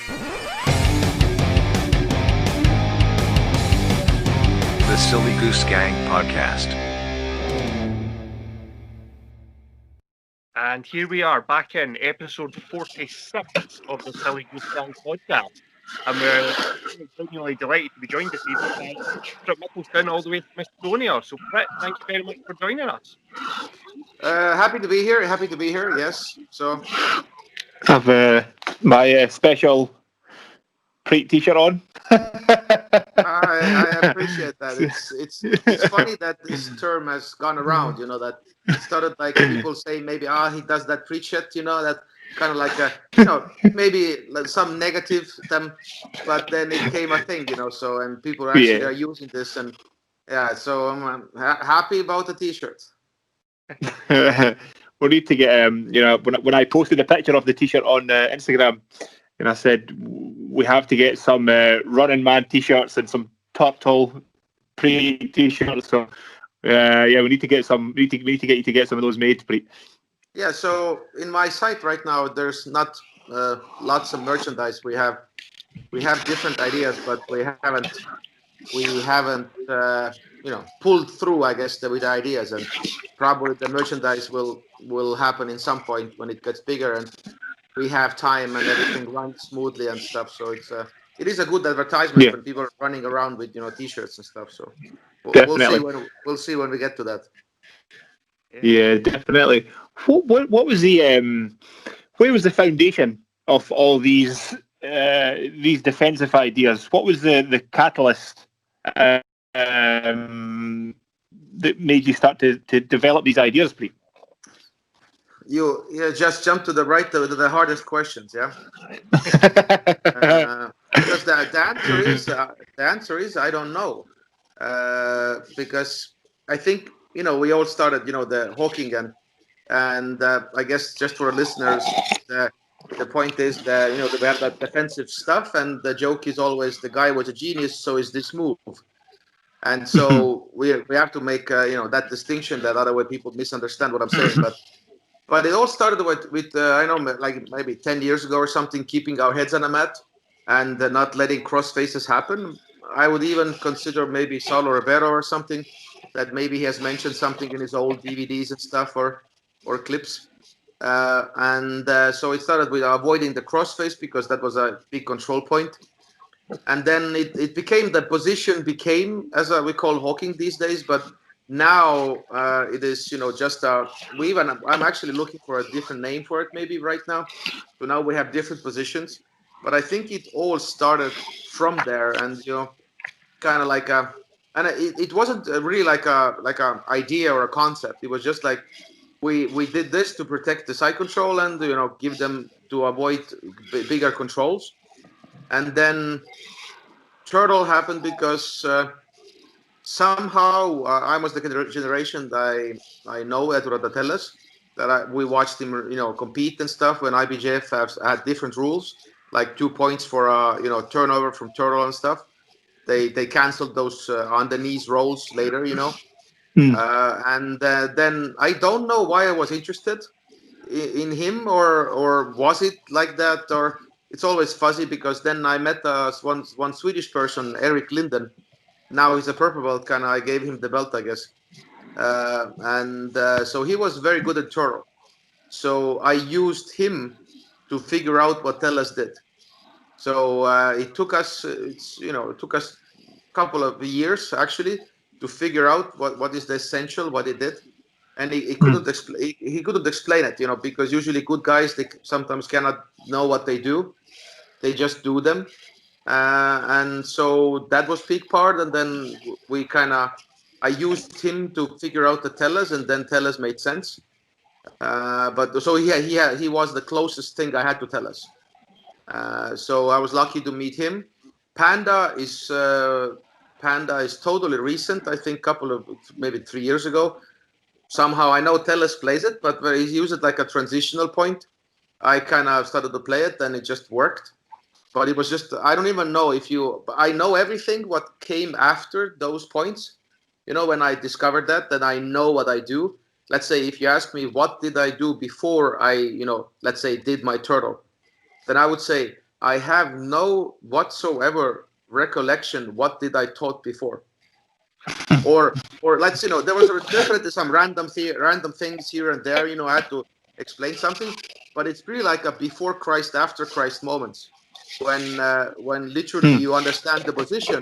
The Silly Goose Gang Podcast. And here we are back in episode 46 of the Silly Goose Gang Podcast. And we're genuinely delighted to be joined this evening by Pritt Mikhelson all the way from Estonia. So Pritt, thank you very much for joining us. Happy to be here. Happy to be here. Yes. So I've my special Priit t-shirt on. I appreciate that. It's funny that this term has gone around. You know, that it started like people say maybe he does that Priit shit. You know, that kind of like maybe like some negative them, but then it came a thing. You know, so and people actually are using this and so I'm happy about the t-shirt. We need to get when I posted a picture of the t-shirt on Instagram, and I said we have to get some Running Man t-shirts and some Top Tall Priit t-shirts. So we need to get some. We need to get you to get some of those made, Priit. Yeah. So in my site right now, there's not lots of merchandise. We have different ideas, but we haven't pulled through, I guess, with the ideas, and probably the merchandise will happen in some point when it gets bigger and we have time and everything runs smoothly and stuff. So it is a good advertisement when people are running around with t-shirts and stuff. So we'll see when we get to that. Yeah, definitely. What was the where was the foundation of all these defensive ideas? What was the catalyst that made you start to develop these ideas, Priit? You just jump to the hardest questions, yeah. Because the answer is I don't know, because I think we all started the hawking and I guess just for listeners the point is that we have that defensive stuff and the joke is always the guy was a genius, so is this move. And so we have to make that distinction, that otherwise people misunderstand what I'm saying. But it all started with I know, like maybe 10 years ago or something, keeping our heads on a mat and not letting cross faces happen. I would even consider maybe Saulo Rivero or something, that maybe he has mentioned something in his old DVDs and stuff or clips. So it started with avoiding the crossface because that was a big control point. And then it became, the position became, as we call hawking these days, but now it is, just I'm actually looking for a different name for it maybe right now. So now we have different positions, but I think it all started from there, and kind of like it wasn't really like a idea or a concept. It was just like we did this to protect the side control and give them to avoid bigger controls. And then turtle happened because somehow I was the generation that I know at Rodatellas, that we watched him compete and stuff when IBJF had different rules, like 2 points for turnover from turtle and stuff. They canceled those on the knees rolls later, and then I don't know why I was interested in him, or was it like that, or it's always fuzzy, because then I met one Swedish person, Eric Linden. Now he's a purple belt, I gave him the belt, I guess. So he was very good at turtle. So I used him to figure out what Tellus did. So it took us a couple of years actually to figure out what is the essential, what he did. And he couldn't explain it, because usually good guys, they sometimes cannot know what they do. They just do them. And so that was big part. And then I used him to figure out the Tellus, and then Tellus made sense. But so he was the closest thing I had to Tellus. So I was lucky to meet him. Panda is totally recent. I think maybe 3 years ago. Somehow I know Tellus plays it, but he used it like a transitional point. I started to play it, and it just worked. But it was just, I don't even know I know everything what came after those points. When I discovered that, then I know what I do. Let's say if you ask me what did I do before I, let's say did my turtle, then I would say I have no whatsoever recollection what did I taught before. or let's there was definitely some random things here and there, I had to explain something, but it's really like a before Christ, after Christ moments when literally you understand the position,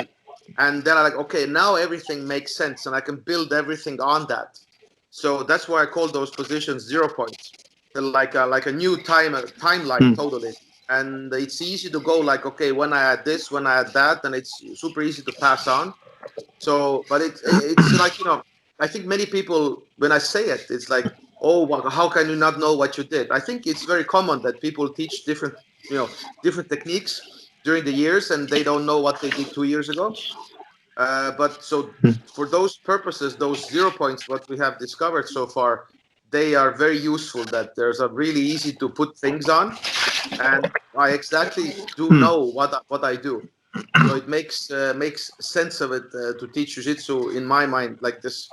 and then I'm like, okay, now everything makes sense and I can build everything on that. So that's why I call those positions 0 points. They're like a new timeline totally. And it's easy to go like, okay, when I add this, when I add that, and it's super easy to pass on. So, but it's like, I think many people, when I say it, it's like, oh, well, how can you not know what you did? I think it's very common that people teach different techniques during the years, and they don't know what they did 2 years ago. But so for those purposes, those 0 points, what we have discovered so far, they are very useful. That there's a really easy to put things on, and I exactly do know what I do. So it makes sense of it to teach jiu-jitsu in my mind like this.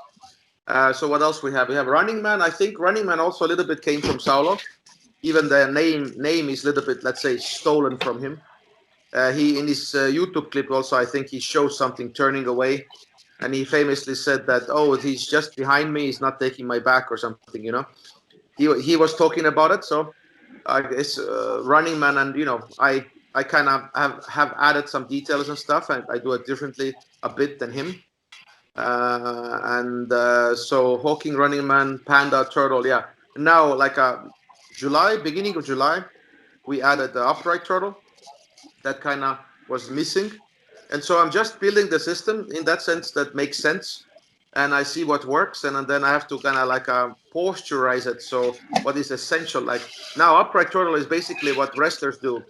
So what else we have? We have Running Man. I think Running Man also a little bit came from Saulo. Even the name is a little bit, let's say, stolen from him. He in his YouTube clip also, I think he shows something turning away, and he famously said that, oh, he's just behind me, he's not taking my back or something. He was talking about it. So I guess Running Man, and I kind of have added some details and stuff, and I do it differently a bit than him. And so Hawking, Running Man, Panda, Turtle, yeah. Now, like beginning of July, we added the upright turtle. That kind of was missing. And so I'm just building the system in that sense that makes sense. And I see what works. And then I have to kind of like posturize it. So what is essential, like now upright turtle is basically what wrestlers do.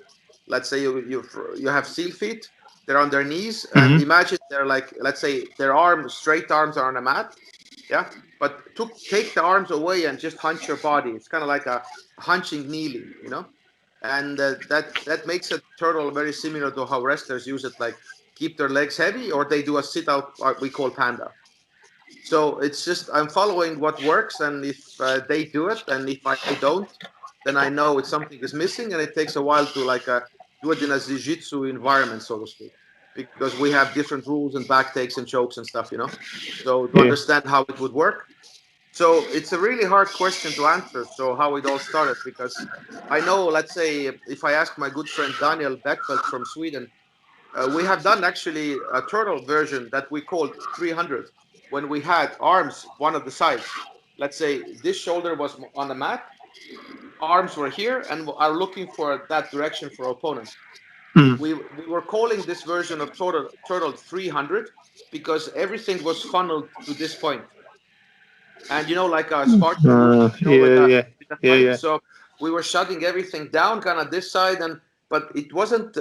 Let's say you have seal feet, they're on their knees, and imagine they're like, let's say their straight arms are on a mat. Yeah. But take the arms away and just hunch your body. It's kind of like a hunching kneeling, and that makes a turtle very similar to how wrestlers use it, like keep their legs heavy, or they do a sit out, we call Panda. So it's just I'm following what works, and if they do it, and if I don't, then I know it's something is missing, and it takes a while to like do it in a jiu-jitsu environment, so to speak, because we have different rules and back takes and chokes and stuff, so to understand how it would work. So it's a really hard question to answer. So how it all started, because I know, let's say, if I ask my good friend Daniel Black Belt from Sweden, we have done actually a turtle version that we called 300 when we had arms one of the sides. Let's say this shoulder was on the mat, arms were here, and are looking for that direction for opponent. We were calling this version of turtle 300 because everything was funneled to this point. And like a Spartan move, with the fight. So we were shutting everything down, kind of this side, but it wasn't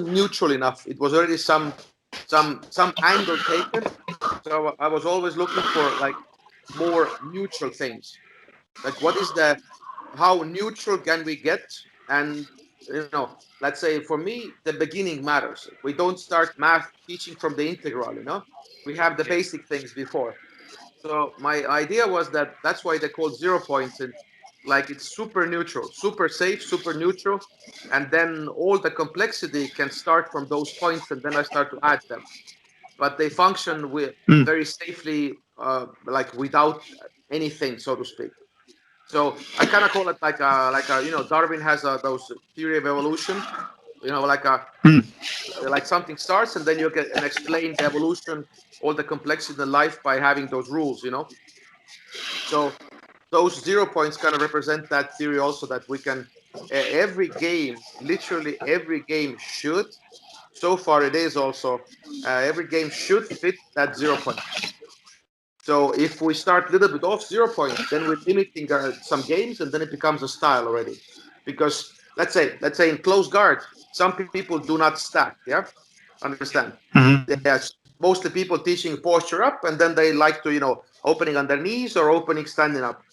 neutral enough. It was already some angle taken. So I was always looking for like more neutral things. Like how neutral can we get? And let's say for me, the beginning matters. We don't start math teaching from the integral. We have the basic things before. So my idea was that's why they called 0 points, and like it's super neutral, super safe, super neutral, and then all the complexity can start from those points, and then I start to add them. But they function with very safely, like without anything, so to speak. So I kind of call it like Darwin has those theory of evolution, like something starts and then you can explain the evolution, all the complexity in life by having those rules, So those 0 points kind of represent that theory also, that we can every game, literally every game should, so far it is also, every game should fit that 0 point. So if we start a little bit off 0 points, then we're limiting some games, and then it becomes a style already. Because let's say in close guard, some people do not stack. Yeah, understand? Yes, mostly people teaching posture up, and then they like to opening on their knees or opening standing up.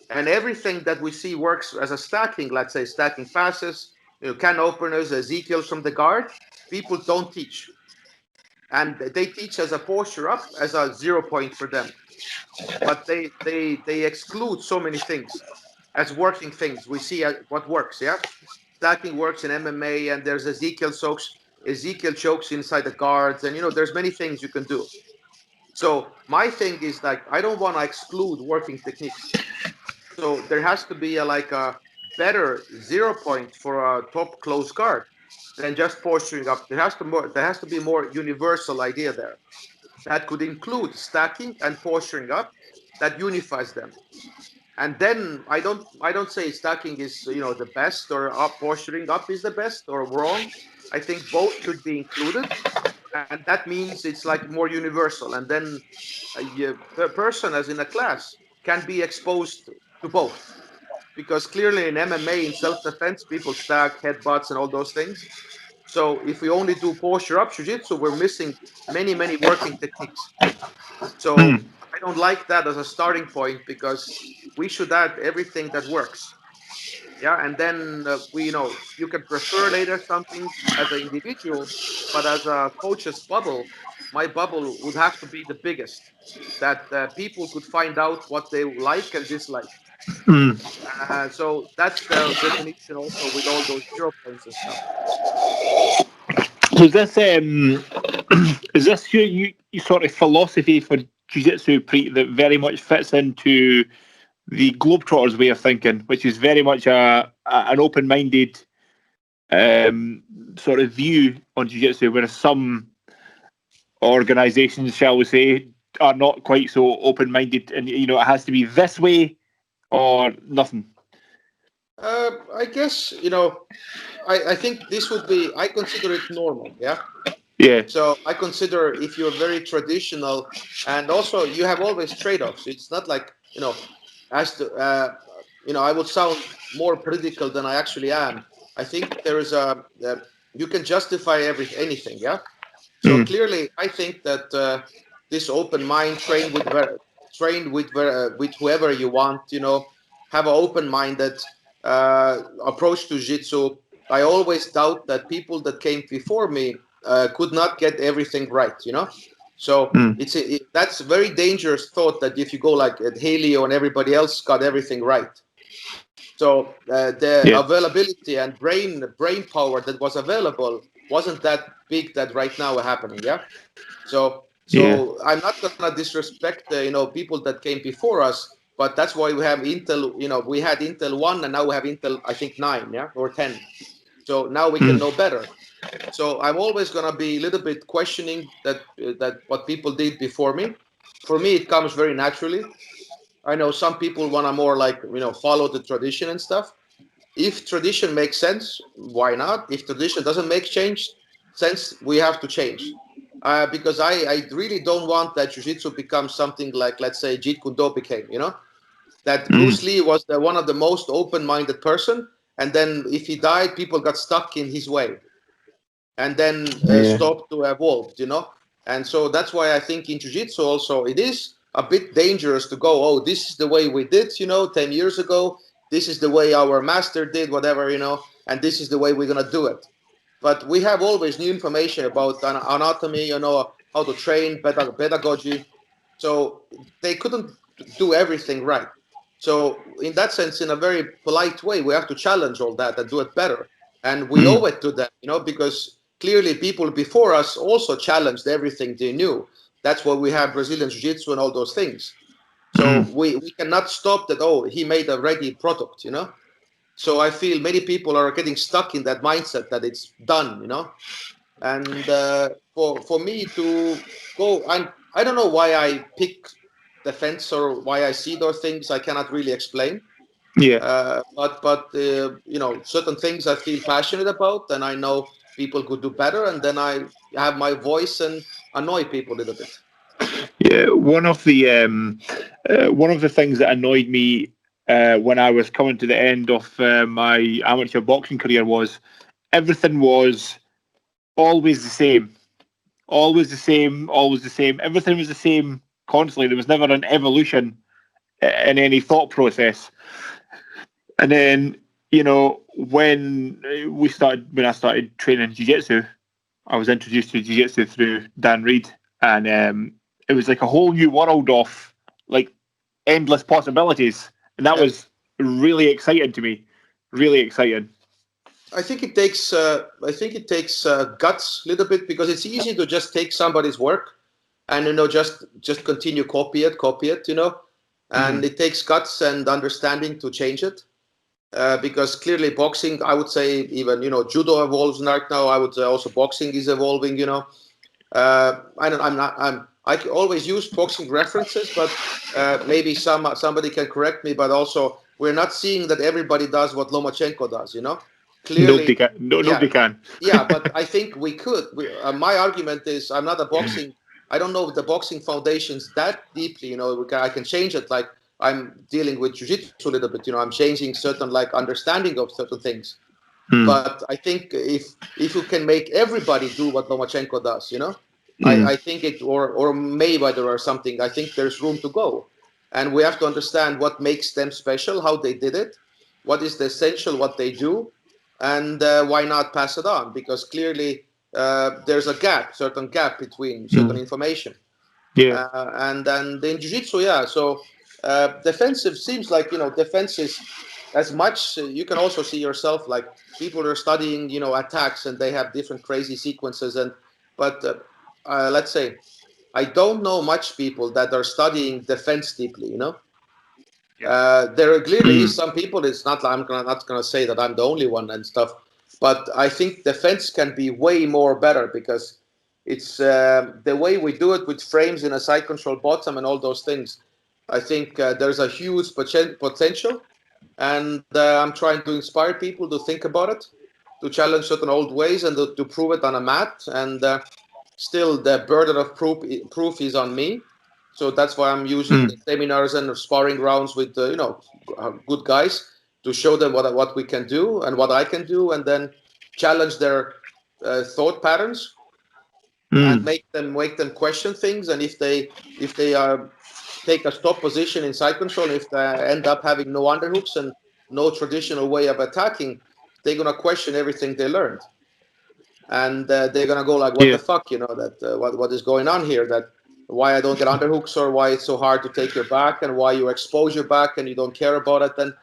And everything that we see works as a stacking. Let's say stacking passes, can openers, Ezekiel's from the guard. People don't teach, and they teach as a posture up as a 0 point for them. But they exclude so many things as working things. We see what works, yeah? stacking works in MMA, and there's Ezekiel chokes inside the guards, and there's many things you can do. So my thing is like I don't want to exclude working techniques. So there has to be a better 0 point for a top close guard than just posturing up. There has to be more universal idea there that could include stacking and posturing up that unifies them. And then I don't say stacking is the best or posturing up is the best or wrong. I think both should be included, and that means it's like more universal. And then the person, as in a class, can be exposed to both, because clearly in MMA, in self-defense, people stack headbutts and all those things. So if we only do posture up jiu-jitsu, we're missing many working techniques. So I don't like that as a starting point, because we should add everything that works. Yeah, and then you can prefer later something as an individual, but as a coach's bubble, my bubble would have to be the biggest, that people could find out what they like and dislike. So that's the definition also with all those 0 points and stuff. So is this is this your sort of philosophy for jiu-jitsu, Priit, that very much fits into the Globetrotters way of thinking, which is very much an open-minded sort of view on jiu-jitsu, whereas some organisations, shall we say, are not quite so open-minded, and it has to be this way or nothing? I guess I think this would be, I consider it normal. Yeah. Yeah. So I consider if you're very traditional, and also you have always trade-offs. It's not like as to I would sound more political than I actually am. I think there is you can justify anything. Yeah. So clearly, I think that this open mind, train with whoever you want. Have an open minded approach to jiu-jitsu. I always doubt that people that came before me could not get everything right. So that's a very dangerous thought, that if you go like at Haley and everybody else got everything right. So the availability and brain power that was available wasn't that big that right now are happening. Yeah. So I'm not gonna disrespect people that came before us, but that's why we have Intel. We had Intel 1, and now we have Intel, I think 9, yeah, or 10. So now we can know better. So I'm always gonna be a little bit questioning that what people did before me. For me, it comes very naturally. I know some people wanna more like follow the tradition and stuff. If tradition makes sense, why not? If tradition doesn't make sense, we have to change. Because I really don't want that jiu-jitsu becomes something like, let's say, Jeet Kune Do became, that Bruce Lee was one of the most open-minded person, and then if he died, people got stuck in his way, and then stopped to evolve, And so that's why I think in jiu-jitsu also, it is a bit dangerous to go, oh, this is the way we did, 10 years ago. This is the way our master did, whatever, and this is the way we're going to do it. But we have always new information about anatomy, how to train, pedagogy. So they couldn't do everything right. So in that sense, in a very polite way, we have to challenge all that and do it better. And we owe it to them, because clearly people before us also challenged everything they knew. That's why we have Brazilian Jiu-Jitsu and all those things. So we cannot stop that, oh, he made a ready product, So I feel many people are getting stuck in that mindset that it's done, And for me to go, I don't know why I pick defense or why I see those things. I cannot really explain. Yeah. But certain things I feel passionate about, and I know people could do better, and then I have my voice and annoy people a little bit. Yeah. One of the things that annoyed me when I was coming to the end of my amateur boxing career was everything was always the same. Always the same, always the same. Everything was the same constantly. There was never an evolution in any thought process. And then, when I started training jiu-jitsu, I was introduced to jiu-jitsu through Dan Reed, and it was like a whole new world of like endless possibilities, and that was really exciting to me. Really exciting. I think it takes guts a little bit, because it's easy to just take somebody's work and just continue copy it, and it takes guts and understanding to change it. Because clearly boxing, I would say, even judo evolves right now. I would say also boxing is evolving. I always use boxing references, but maybe somebody can correct me. But also, we're not seeing that everybody does what Lomachenko does. Clearly, Nobody can. Nobody can. Yeah, but I think we could. My argument is, I'm not a boxing. I don't know the boxing foundations that deeply. I can change it. Like, I'm dealing with jiu-jitsu a little bit. I'm changing certain understanding of certain things. But I think if you can make everybody do what Lomachenko does, I think it, or Mayweather or something, I think there's room to go. And we have to understand what makes them special, how they did it, what is the essential, what they do, and why not pass it on? Because clearly there's a certain gap between certain information. Yeah. And then in jiu-jitsu, so defensive seems like, defense is as much, you can also see yourself, like, people are studying, attacks, and they have different crazy sequences. But let's say, I don't know much people that are studying defense deeply, There clearly is some people. It's not, I'm not gonna say that I'm the only one and stuff, but I think defense can be way more better, because it's the way we do it with frames in a side control bottom and all those things. I think there's a huge potential, and I'm trying to inspire people to think about it, to challenge certain old ways, and to prove it on a mat. And still, the burden of proof is on me. So that's why I'm using seminars and sparring rounds with good guys, to show them what we can do and what I can do, and then challenge their thought patterns, and make them question things. And if they take a stop position in side control, if they end up having no underhooks and no traditional way of attacking, they're gonna question everything they learned, and they're gonna go like, "What the fuck?" What is going on here? That why I don't get underhooks, or why it's so hard to take your back, and why you expose your back and you don't care about it.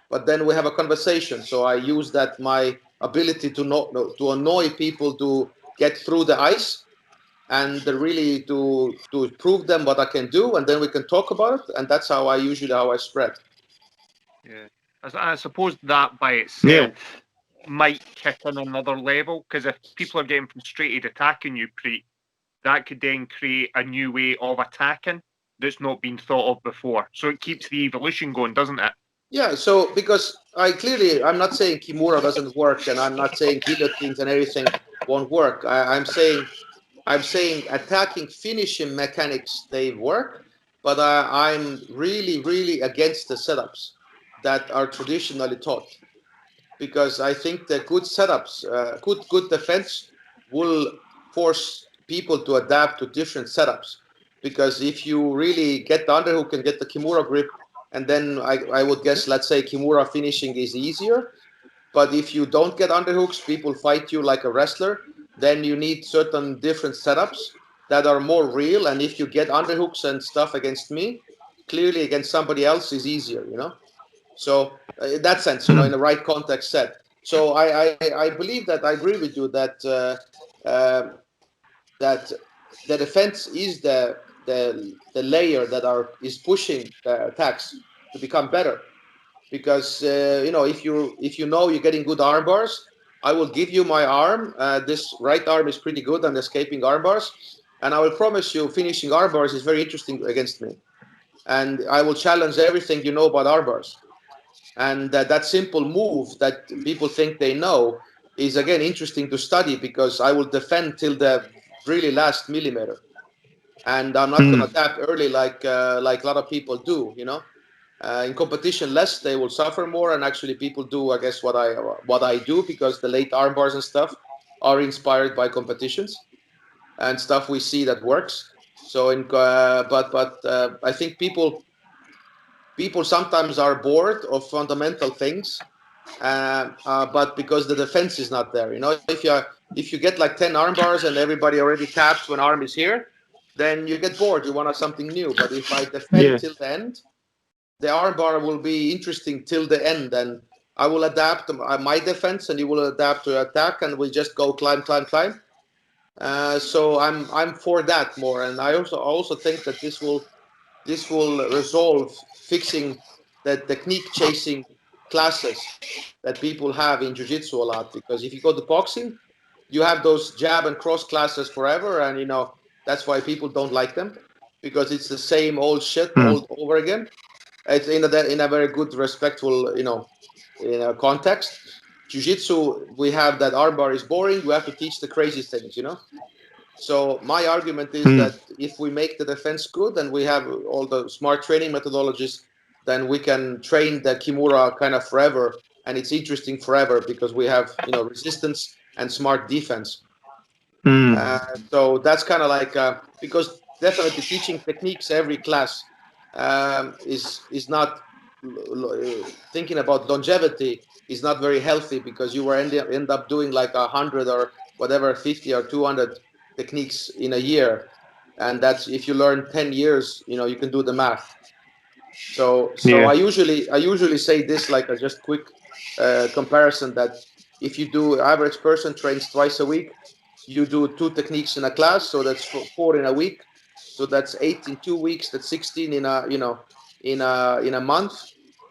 But then we have a conversation. So I use that, my ability to annoy people, to get through the ice, and really to prove them what I can do, and then we can talk about it. And that's how I spread. Yeah, I suppose that by itself might kick in another level, because if people are getting frustrated attacking you, Priit, that could then create a new way of attacking that's not been thought of before. So it keeps the evolution going, doesn't it? Yeah, so because I'm not saying Kimura doesn't work, and I'm not saying guillotines and everything won't work. I'm saying attacking, finishing mechanics, they work, but I'm really, really against the setups that are traditionally taught, because I think the good setups, good defense will force people to adapt to different setups. Because if you really get the underhook and get the Kimura grip, and then I would guess, let's say Kimura finishing is easier. But if you don't get underhooks, people fight you like a wrestler, then you need certain different setups that are more real. And if you get underhooks and stuff against me, clearly against somebody else is easier, So in that sense, in the right context set. So I believe that, I agree with you that that the defense is the layer that is pushing the attacks to become better. Because if you're getting good arm bars, I will give you my arm. This right arm is pretty good on escaping arm bars, and I will promise you, finishing arm bars is very interesting against me. And I will challenge everything you know about arm bars. And that simple move that people think they know is, again, interesting to study, because I will defend till the really last millimeter, and I'm not going to tap early like a lot of people do. In competition, less, they will suffer more, and actually people do, I guess, what I do, because the late arm bars and stuff are inspired by competitions and stuff we see that works. So I think people sometimes are bored of fundamental things, but because the defense is not there. If you get like 10 arm bars and everybody already taps when arm is here, then you get bored. You want something new. But if I defend till the end, the arm bar will be interesting till the end. And I will adapt my defense, and you will adapt to your attack, and we'll just go climb. So I'm for that more, and I also think that this will resolve fixing the technique chasing classes that people have in jiu-jitsu a lot. Because if you go to boxing, you have those jab and cross classes forever, and that's why people don't like them, because it's the same old shit all over again. It's in a very good, respectful, context. Jiu-jitsu, we have that armbar is boring. We have to teach the crazy things. So my argument is that if we make the defense good and we have all the smart training methodologies, then we can train the Kimura kind of forever, and it's interesting forever because we have resistance and smart defense. So that's kind of like because definitely teaching techniques every class is not thinking about longevity is not very healthy, because you will end up doing like 100 or whatever, 50 or 200 techniques in a year, and that's if you learn 10 years, you can do the math. So I usually say this like a just quick comparison, that if you do, average person trains twice a week, you do 2 techniques in a class, so that's 4 in a week, so that's 8 in 2 weeks, that's 16 in a month,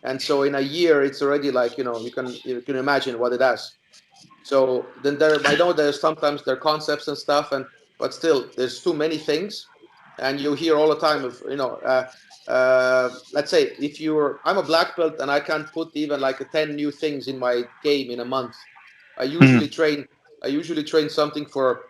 and so in a year it's already like you can imagine what it has. So then I know there's sometimes there are concepts and stuff, but still there's too many things, and you hear all the time of let's say I'm a black belt and I can't put even like 10 new things in my game in a month. I usually train something for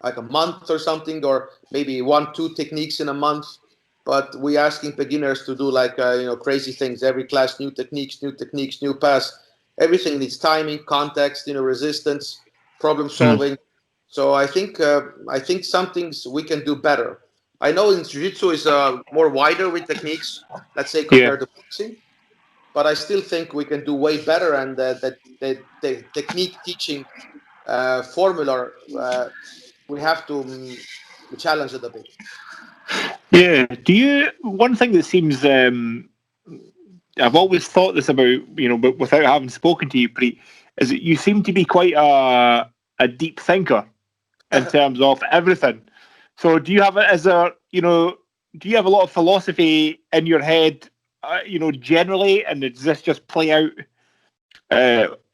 like a month or something, or maybe 1-2 techniques in a month. But we asking beginners to do like crazy things every class, new techniques, new pass. Everything needs timing, context, resistance, problem solving. So I think some things we can do better. I know in jiu-jitsu is more wider with techniques, let's say, compared to boxing, but I still think we can do way better, and the technique teaching formula we have to challenge it a bit. Yeah. One thing that seems, I've always thought this about, but without having spoken to you, Priit, is that you seem to be quite a deep thinker in terms of everything. So do you have do you have a lot of philosophy in your head, generally, and does this just play out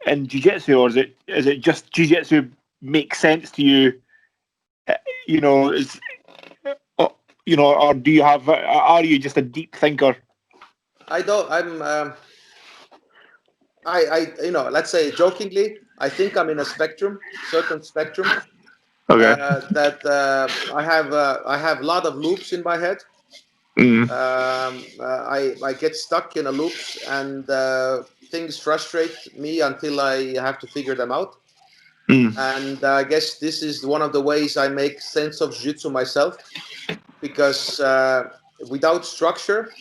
in jiu-jitsu, or is it just jiu-jitsu makes sense to you? Or do you have? Are you just a deep thinker? I don't. I'm. Let's say jokingly, I think I'm in a certain spectrum. Okay. I have a lot of loops in my head. I get stuck in a loops, and things frustrate me until I have to figure them out. And I guess this is one of the ways I make sense of jiu-jitsu myself, because without structure,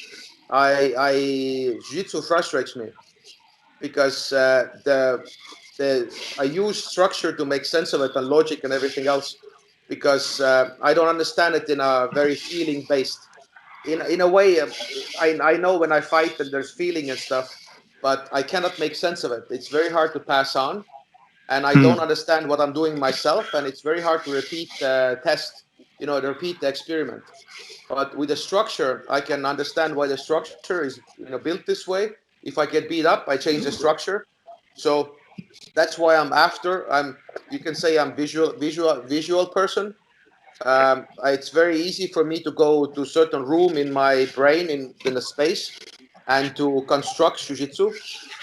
jiu-jitsu frustrates me, because I use structure to make sense of it, and logic and everything else, because I don't understand it in a very feeling based. In a way, I know when I fight and there's feeling and stuff, but I cannot make sense of it. It's very hard to pass on, and I don't understand what I'm doing myself, and it's very hard to repeat the test, to repeat the experiment. But with the structure, I can understand why the structure is built this way. If I get beat up, I change the structure. So that's why you can say I'm visual person. It's very easy for me to go to a certain room in my brain in a space and to construct jiu-jitsu.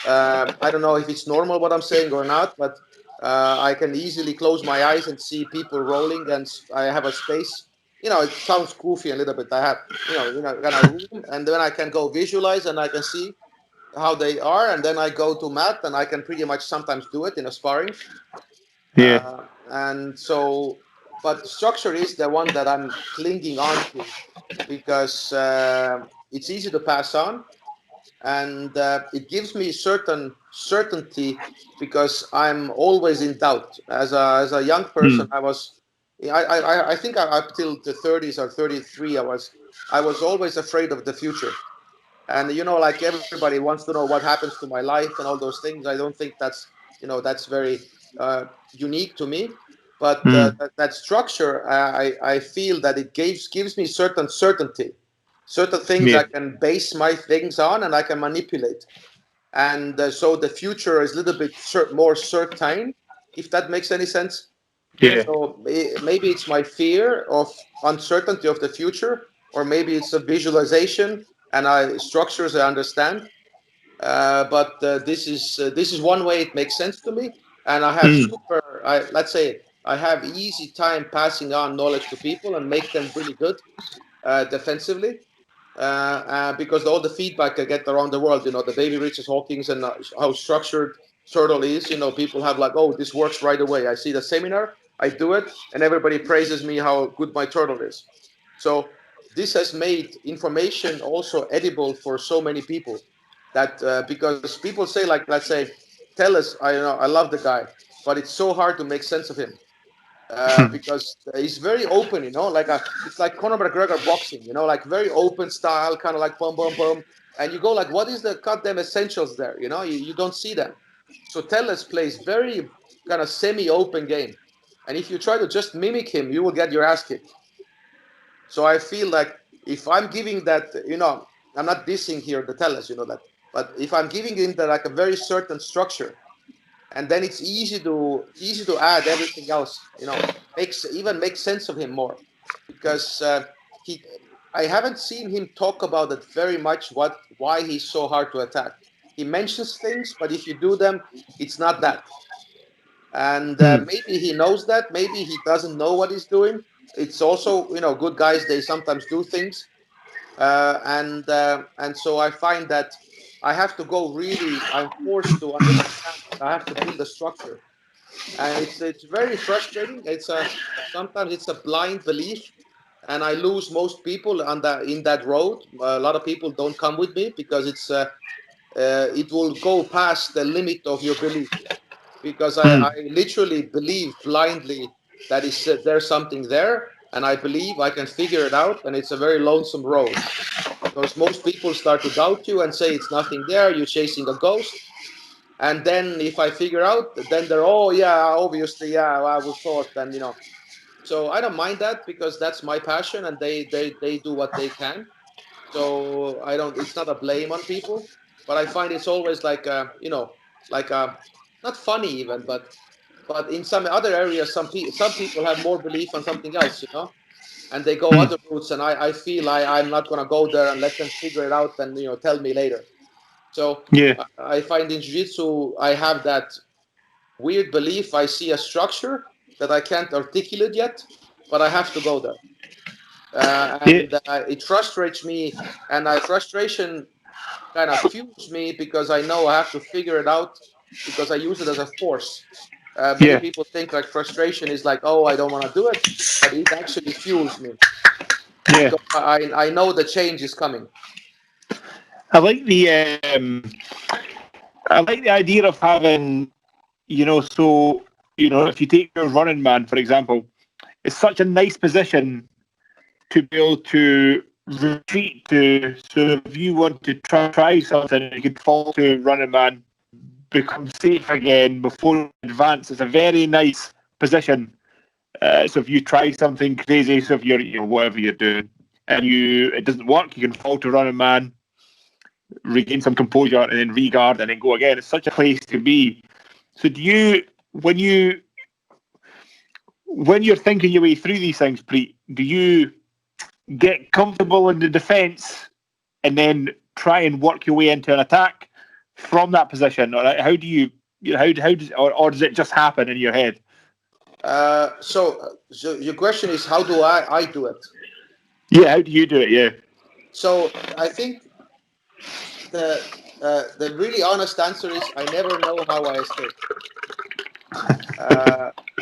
I don't know if it's normal what I'm saying or not, but I can easily close my eyes and see people rolling, and I have a space. It sounds goofy a little bit. I have, kind of room, and then I can go visualize and I can see how they are, and then I go to mat and I can pretty much sometimes do it in a sparring. And so, but structure is the one that I'm clinging on to, because it's easy to pass on, and it gives me certain certainty, because I'm always in doubt. As a young person, I think up till the 30s or 33, I was always afraid of the future. And like everybody wants to know what happens to my life and all those things. I don't think that's very unique to me. But that structure, I feel that it gives me certain certainty, certain things Yeah. I can base my things on, and I can manipulate. And so the future is a little bit more certain, if that makes any sense. Yeah. So maybe it's my fear of uncertainty of the future, or maybe it's a visualization and structures I understand. But this is one way it makes sense to me, and I have let's say I have easy time passing on knowledge to people and make them really good defensively. Because all the feedback I get around the world, the baby Richard Hawkins and how structured turtle is, people have like, oh, this works right away. I see the seminar, I do it, and everybody praises me how good my turtle is. So this has made information also edible for so many people that because people say like, let's say, tell us, I love the guy, but it's so hard to make sense of him because he's very open, it's like Conor McGregor boxing, like very open style, kind of like boom, boom, boom. And you go like, what is the goddamn essentials there? You don't see them. So Tellez plays very kind of semi-open game. And if you try to just mimic him, you will get your ass kicked. So I feel like if I'm giving that, I'm not dissing here the Tellez, that. But if I'm giving him like a very certain structure, and then it's easy to add everything else, make sense of him more, because he I haven't seen him talk about it very much, why he's so hard to attack. He mentions things, but if you do them, it's not that. And maybe he knows that, maybe he doesn't know what he's doing. It's also, good guys, they sometimes do things, and so I find that I have to go really, I'm forced to understand, I have to build a structure, and it's very frustrating. Sometimes it's a blind belief, and I lose most people in that road. A lot of people don't come with me because it will go past the limit of your belief, because I literally believe blindly that there's something there, and I believe I can figure it out, and it's a very lonesome road, because most people start to doubt you and say it's nothing there, you're chasing a ghost. And then if I figure out, then they're, oh yeah, obviously, yeah, I was thought, and so I don't mind that, because that's my passion, and they do what they can. So I don't, it's not a blame on people, but I find it's always like like not funny even, but in some other areas, some people have more belief on something else, and they go other routes, and I feel I'm not gonna go there and let them figure it out and tell me later. So Yeah. I find in jiu-jitsu I have that weird belief. I see a structure that I can't articulate yet, but I have to go there. Yeah. And it frustrates me, and frustration kind of fuels me, because I know I have to figure it out, because I use it as a force. Many Yeah. people think like frustration is like, oh, I don't want to do it, but it actually fuels me, Yeah. because I know the change is coming. I like the I like the idea of having, so if you take your running man for example, it's such a nice position to be able to retreat to. So if you want to try something, you could fall to running man, become safe again before you advance. It's a very nice position. So if you try something crazy, so if you're whatever you're doing and it doesn't work, you can fall to running man, regain some composure, and then regard, and then go again. It's such a place to be. So do you, when you're thinking your way through these things, Priit, do you get comfortable in the defence and then try and work your way into an attack from that position, or how do you, how does, or does it just happen in your head? So your question is, how do I do it? Yeah, how do you do it? Yeah. So I think the really honest answer is, I never know how I escape.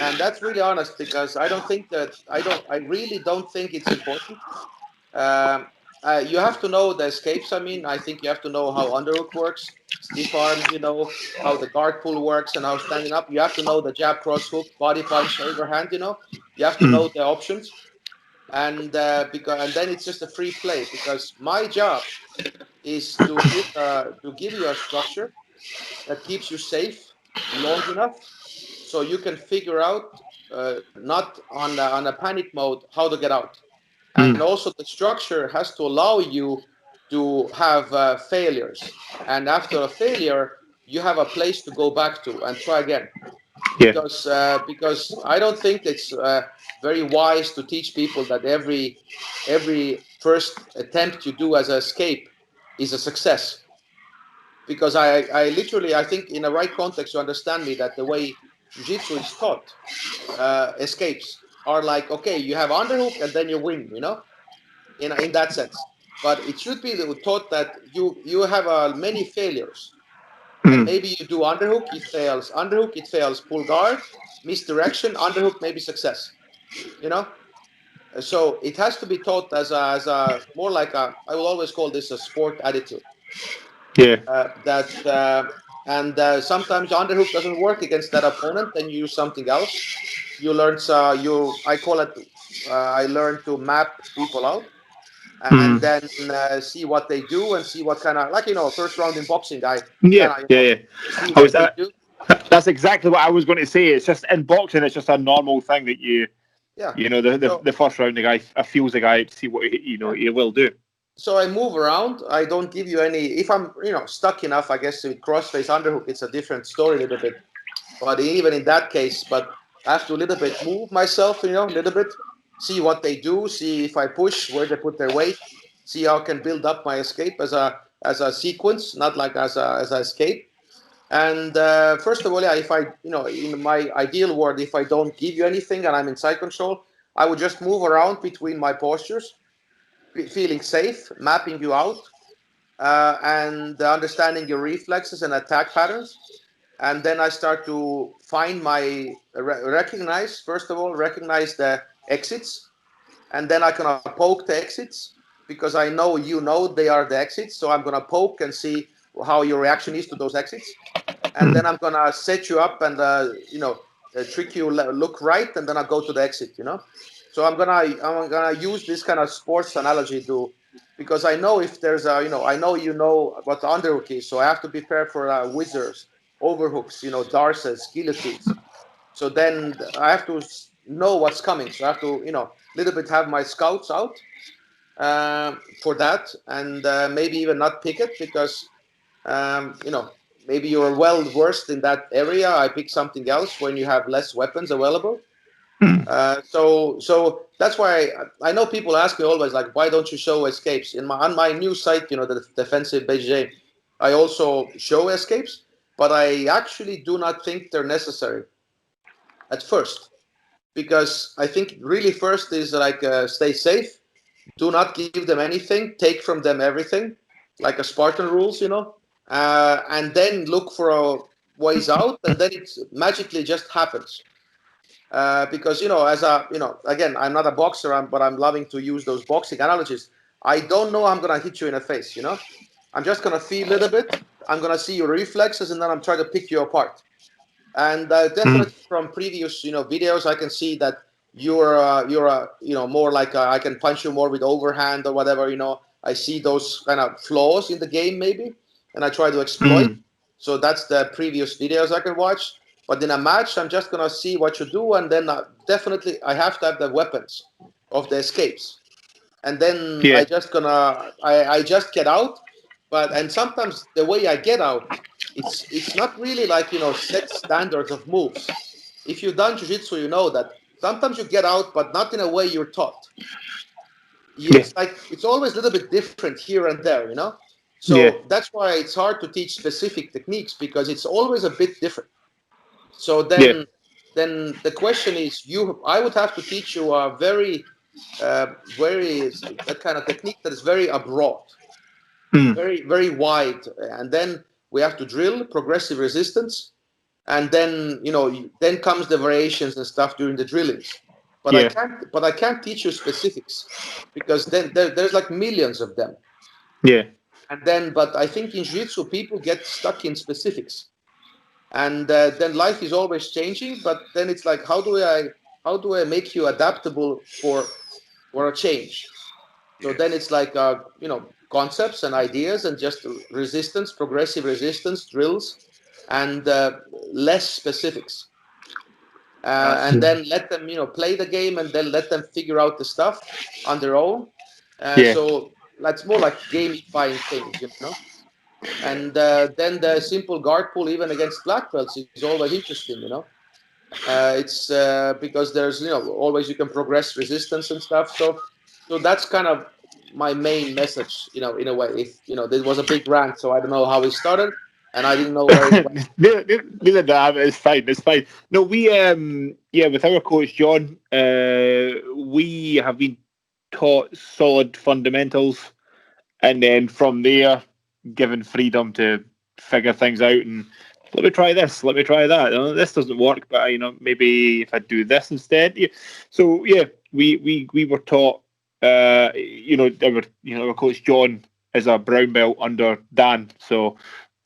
And that's really honest, because I don't think that I really don't think it's important. Um, you have to know the escapes. I mean, I think you have to know how underhook works, stiff arm, how the guard pull works, and how standing up. You have to know the jab, cross hook, body punch, overhand. You have to know the options, and then it's just a free play, because my job is to give you a structure that keeps you safe long enough so you can figure out not on a panic mode how to get out. And also the structure has to allow you to have failures. And after a failure, you have a place to go back to and try again. Yeah. Because I don't think it's very wise to teach people that every first attempt you do as an escape is a success. Because I literally, I think in the right context, you understand me that the way jiu-jitsu is taught, escapes are like, okay, you have underhook and then you win, in that sense. But it should be taught that you have many failures, and maybe you do underhook, it fails, pull guard, misdirection, underhook, maybe success. You know, so it has to be taught as a more like I will always call this a sport attitude. Yeah. That and sometimes underhook doesn't work against that opponent, then you use something else. You learn I call it I learned to map people out and then see what they do and see what kind of, like, first round in boxing, I Yeah. kind of Yeah. see I what was. they do. That's exactly what I was going to say. It's just in boxing, it's just a normal thing that Yeah. the first round, the guy feels the guy to see what he will do. So I move around. I don't give you any. If I'm stuck enough, I guess with crossface underhook, it's a different story a little bit. But even in that case, but I have to a little bit move myself, a little bit, see what they do, see if I push, where they put their weight, see how I can build up my escape as a sequence, not like as a escape. And first of all, yeah, if I, in my ideal world, if I don't give you anything and I'm in side control, I would just move around between my postures, feeling safe, mapping you out, and understanding your reflexes and attack patterns. And then I start to find first of all, recognize the exits. And then I can poke the exits because I know they are the exits. So I'm going to poke and see how your reaction is to those exits. And then I'm gonna set you up and trick you, look right, and then I go to the exit. So I'm gonna use this kind of sports analogy because I know if there's I know what the underhook is, so I have to prepare for whizzers, overhooks, darces, guillotines. So then I have to know what's coming. So I have to little bit have my scouts out for that, and maybe even not pick it because um, you know maybe you're well versed in that area. I pick something else when you have less weapons available. So that's why I know people ask me always, like, why don't you show escapes on my new site, the defensive BJJ. I also show escapes, but I actually do not think they're necessary at first, because I think really first is like stay safe, do not give them anything, take from them everything, like a Spartan rules, and then look for ways out, and then it magically just happens. Because as again, I'm not a boxer, but I'm loving to use those boxing analogies. I don't know I'm gonna hit you in the face. I'm just gonna feel a little bit. I'm gonna see your reflexes, and then I'm trying to pick you apart. And definitely from previous videos, I can see that you're more like I can punch you more with overhand or whatever. I see those kind of flaws in the game maybe, and I try to exploit. So that's the previous videos I can watch. But in a match, I'm just gonna see what you do, and then definitely I have to have the weapons of the escapes, and then Yeah. I just get out. And sometimes the way I get out, it's not really like set standards of moves. If you've done jiu-jitsu, you know that sometimes you get out, but not in a way you're taught. Yeah. It's like it's always a little bit different here and there. Yeah. So that's why it's hard to teach specific techniques, because it's always a bit different. So Yeah. then the question is, I would have to teach you a very that kind of technique that is very abroad, very very wide, and then we have to drill progressive resistance, and then then comes the variations and stuff during the drillings. But Yeah. I can't teach you specifics, because then there's like millions of them. Yeah. And then, but I think in jiu-jitsu people get stuck in specifics, and then life is always changing. But then it's like, how do I make you adaptable for a change? So then it's like concepts and ideas and just resistance, progressive resistance drills, and less specifics. And then let them play the game, and then let them figure out the stuff on their own. Yeah. So that's more like gamifying things. And then the simple guard pull, even against black belts, is always interesting. It's because there's always you can progress resistance and stuff. So that's kind of my main message, in a way. If there was a big rant, so I don't know how it started, and I didn't know where it went. Neither do I, but it's fine. It's fine. No, we with our coach John, we have been taught solid fundamentals, and then from there, given freedom to figure things out and let me try this, let me try that. This doesn't work, but maybe if I do this instead. Yeah. So yeah, we were taught. Our coach John is a brown belt under Dan, so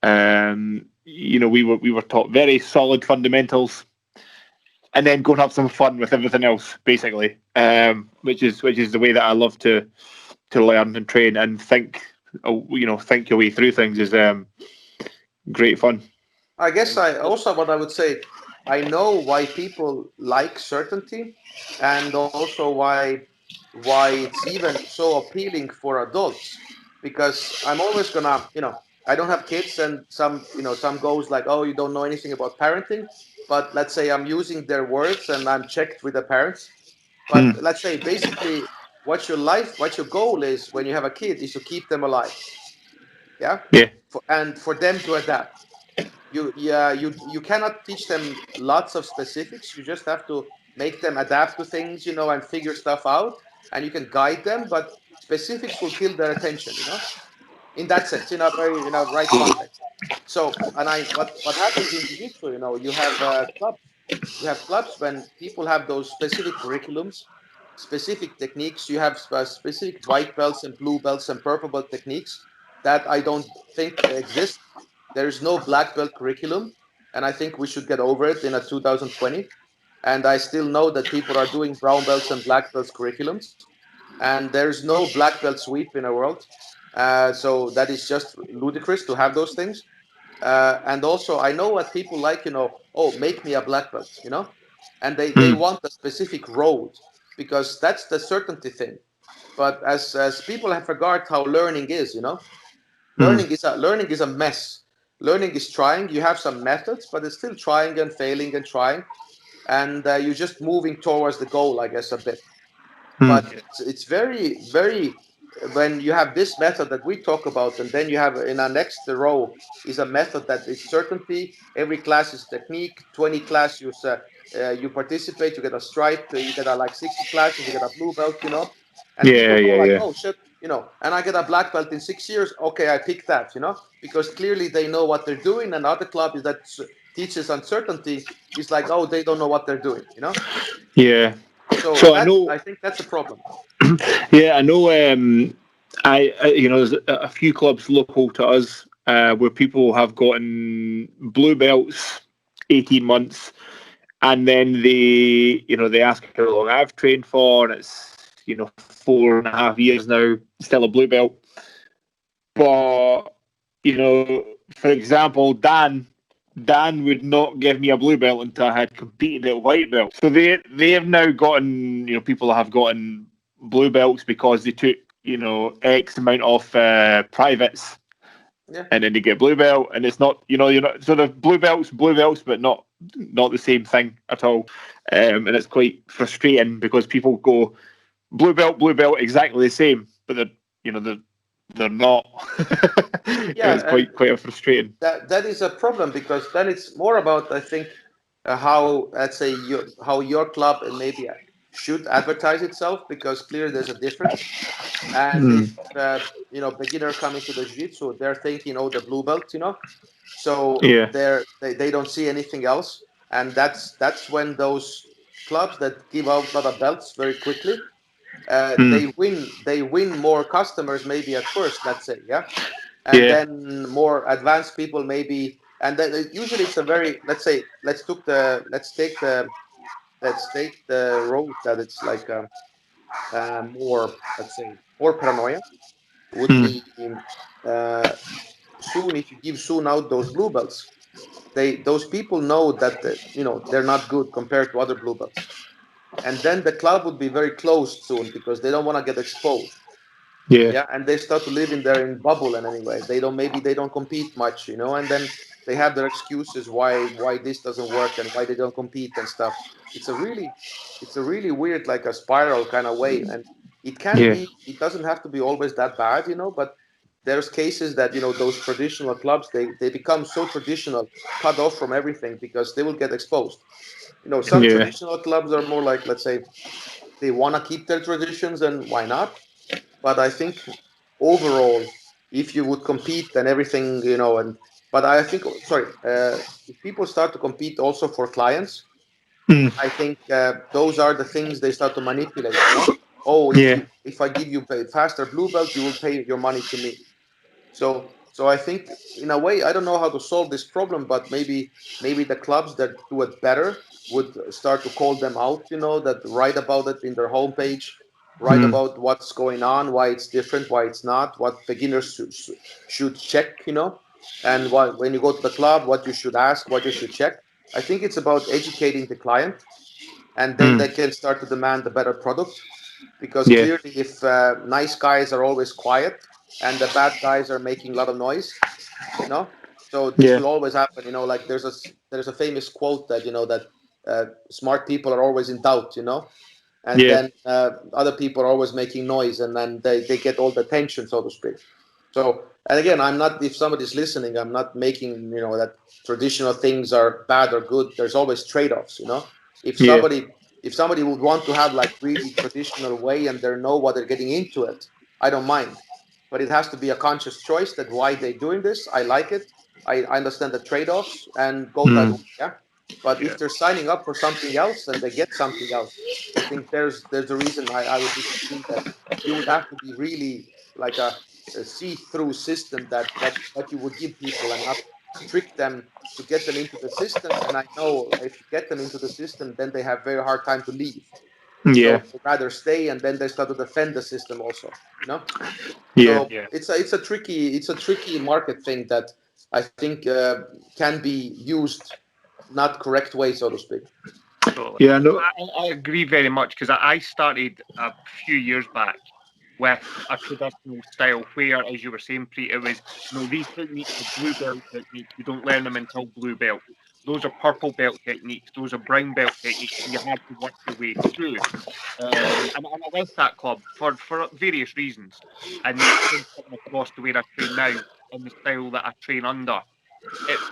we were taught very solid fundamentals, and then go and have some fun with everything else, basically. Which is the way that I love to learn and train and think. Think your way through things is great fun. I guess what I would say, I know why people like certainty, and also why it's even so appealing for adults, because I'm always gonna, I don't have kids, and some goes like, oh, you don't know anything about parenting, but let's say I'm using their words and I'm checked with the parents. But let's say basically what your goal is when you have a kid is to keep them alive. Yeah. Yeah. And for them to adapt. You cannot teach them lots of specifics. You just have to make them adapt to things, and figure stuff out, and you can guide them, but specifics will kill their attention. In that sense, in a very right context. So, and what happens in jiu-jitsu, you have clubs. You have clubs when people have those specific curriculums, specific techniques. You have specific white belts and blue belts and purple belt techniques that I don't think exist. There is no black belt curriculum, and I think we should get over it in a 2020. And I still know that people are doing brown belts and black belts curriculums, and there's no black belt sweep in the world. So that is just ludicrous to have those things. And also, I know what people like, oh, make me a black belt, and they want a specific road, because that's the certainty thing. But as people have forgot how learning is, learning is a mess. Learning is trying. You have some methods, but it's still trying and failing and trying, and you're just moving towards the goal, I guess, a bit. But it's very, very, when you have this method that we talk about, and then you have in our next row is a method that is certainty. Every class is technique. 20 class you participate, you get a stripe, you get a like 60 classes, you get a blue belt, and people go like, oh shit, and I get a black belt in 6 years. Okay, I pick that, because clearly they know what they're doing. And other club is that teaches uncertainty is like, oh, they don't know what they're doing, Yeah. So I know. I think that's a problem. Yeah, I know. There's a few clubs local to us where people have gotten blue belts 18 months, and then they ask how long I've trained for, and it's 4.5 years now, still a blue belt. But for example, Dan would not give me a blue belt until I had competed at white belt. So they have now gotten, people have gotten blue belts because they took X amount of privates, and then they get blue belt, and it's not you're not sort of blue belts, but not the same thing at all, and it's quite frustrating because people go blue belt, exactly the same, but they're not. Yeah, it's quite frustrating. That is a problem, because then it's more about, I think, how, let's say, how your club and maybe should advertise itself, because clearly there's a difference. And if beginner coming to the jiu-jitsu, they're thinking, oh, the blue belt, so they don't see anything else, and that's when those clubs that give out a lot of belts very quickly, they win more customers maybe at first, let's say, and then more advanced people maybe, and then usually it's a very, let's say, let's take the road that it's like more, let's say, or paranoia would be soon, if you give soon out those blue belts, those people know that they're not good compared to other blue belts, and then the club would be very closed soon because they don't want to get exposed. Yeah. Yeah, and they start to live in their bubble, and anyway maybe they don't compete much, and then they have their excuses why this doesn't work and why they don't compete and stuff. it's a really it's a really weird, like a spiral kind of way, and Yeah. it doesn't have to be always that bad, but there's cases that those traditional clubs, they become so traditional, cut off from everything because they will get exposed. Some Yeah. traditional clubs are more like, let's say, they want to keep their traditions, and why not? But I think overall, if you would compete and everything, but I think, sorry, if people start to compete also for clients, Mm. I think those are the things they start to manipulate. Oh, Yeah. if I give you a faster blue belt, you will pay your money to me. So I think, in a way, I don't know how to solve this problem, but maybe the clubs that do it better would start to call them out, that write about it in their homepage, write Mm. about what's going on, why it's different, why it's not, what beginners should check, and when you go to the club, what you should ask, what you should check. I think it's about educating the client, and then Mm. they can start to demand a better product, because Yeah. clearly, if nice guys are always quiet and the bad guys are making a lot of noise, you know so this Yeah. will always happen. Like there's a famous quote that that smart people are always in doubt, and Yeah. then other people are always making noise, and then they get all the attention, so to speak. So, and again, I'm not, if somebody's listening, I'm not making that traditional things are bad or good. There's always trade-offs. if Yeah. somebody if somebody would want to have like really traditional way and they know what they're getting into it, I don't mind. But it has to be a conscious choice that why they're doing this. I like it. I understand the trade-offs and go that Mm. way. Yeah. But Yeah. if they're signing up for something else and they get something else, I think there's a reason I would disagree that you would have to be really like a see-through system that you would give people and not trick them to get them into the system. And I know if you get them into the system, then they have very hard time to leave. So Yeah. they rather stay, and then they start to defend the system also. Yeah. So Yeah. it's a tricky market thing that I think can be used not correct way, so to speak. Totally. Yeah. No. I agree very much, because I started a few years back with a traditional style where, as you were saying, Priit, it was, these techniques are blue belt techniques. You don't learn them until blue belt. Those are purple belt techniques. Those are brown belt techniques. And you had to work your way through. And I left that club for various reasons. And since coming across the way I train now and the style that I train under,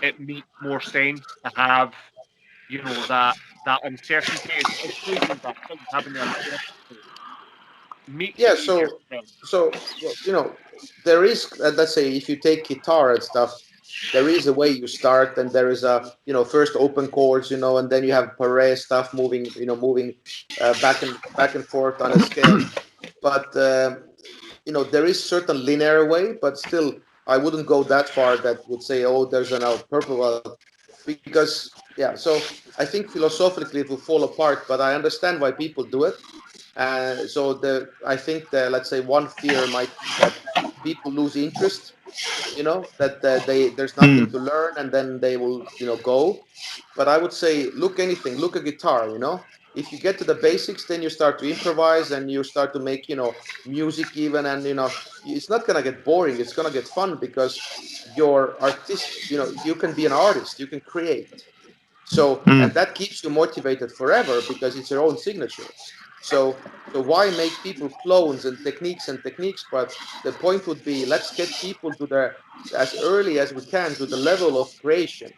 it makes more sense to have, that uncertainty. It's proving that thing, having the uncertainty makes it Yeah. easier So to learn. so there is, let's say, if you take guitar and stuff, there is a way you start, and there is a first open chords, and then you have paré stuff moving back and forth on a scale. But there is certain linear way, but still I wouldn't go that far that would say, oh, there's an purple belt, because yeah. So I think philosophically it will fall apart, but I understand why people do it. So I think let's say one fear might be that people lose interest, that there's nothing Mm. to learn, and then they will go. But I would say, look at guitar. If you get to the basics, then you start to improvise and you start to make music even, and it's not gonna get boring. It's gonna get fun because you're artist. You can be an artist. You can create. So, Mm. and that keeps you motivated forever because it's your own signature. So why make people clones and techniques? But the point would be, let's get people to as early as we can to the level of creation.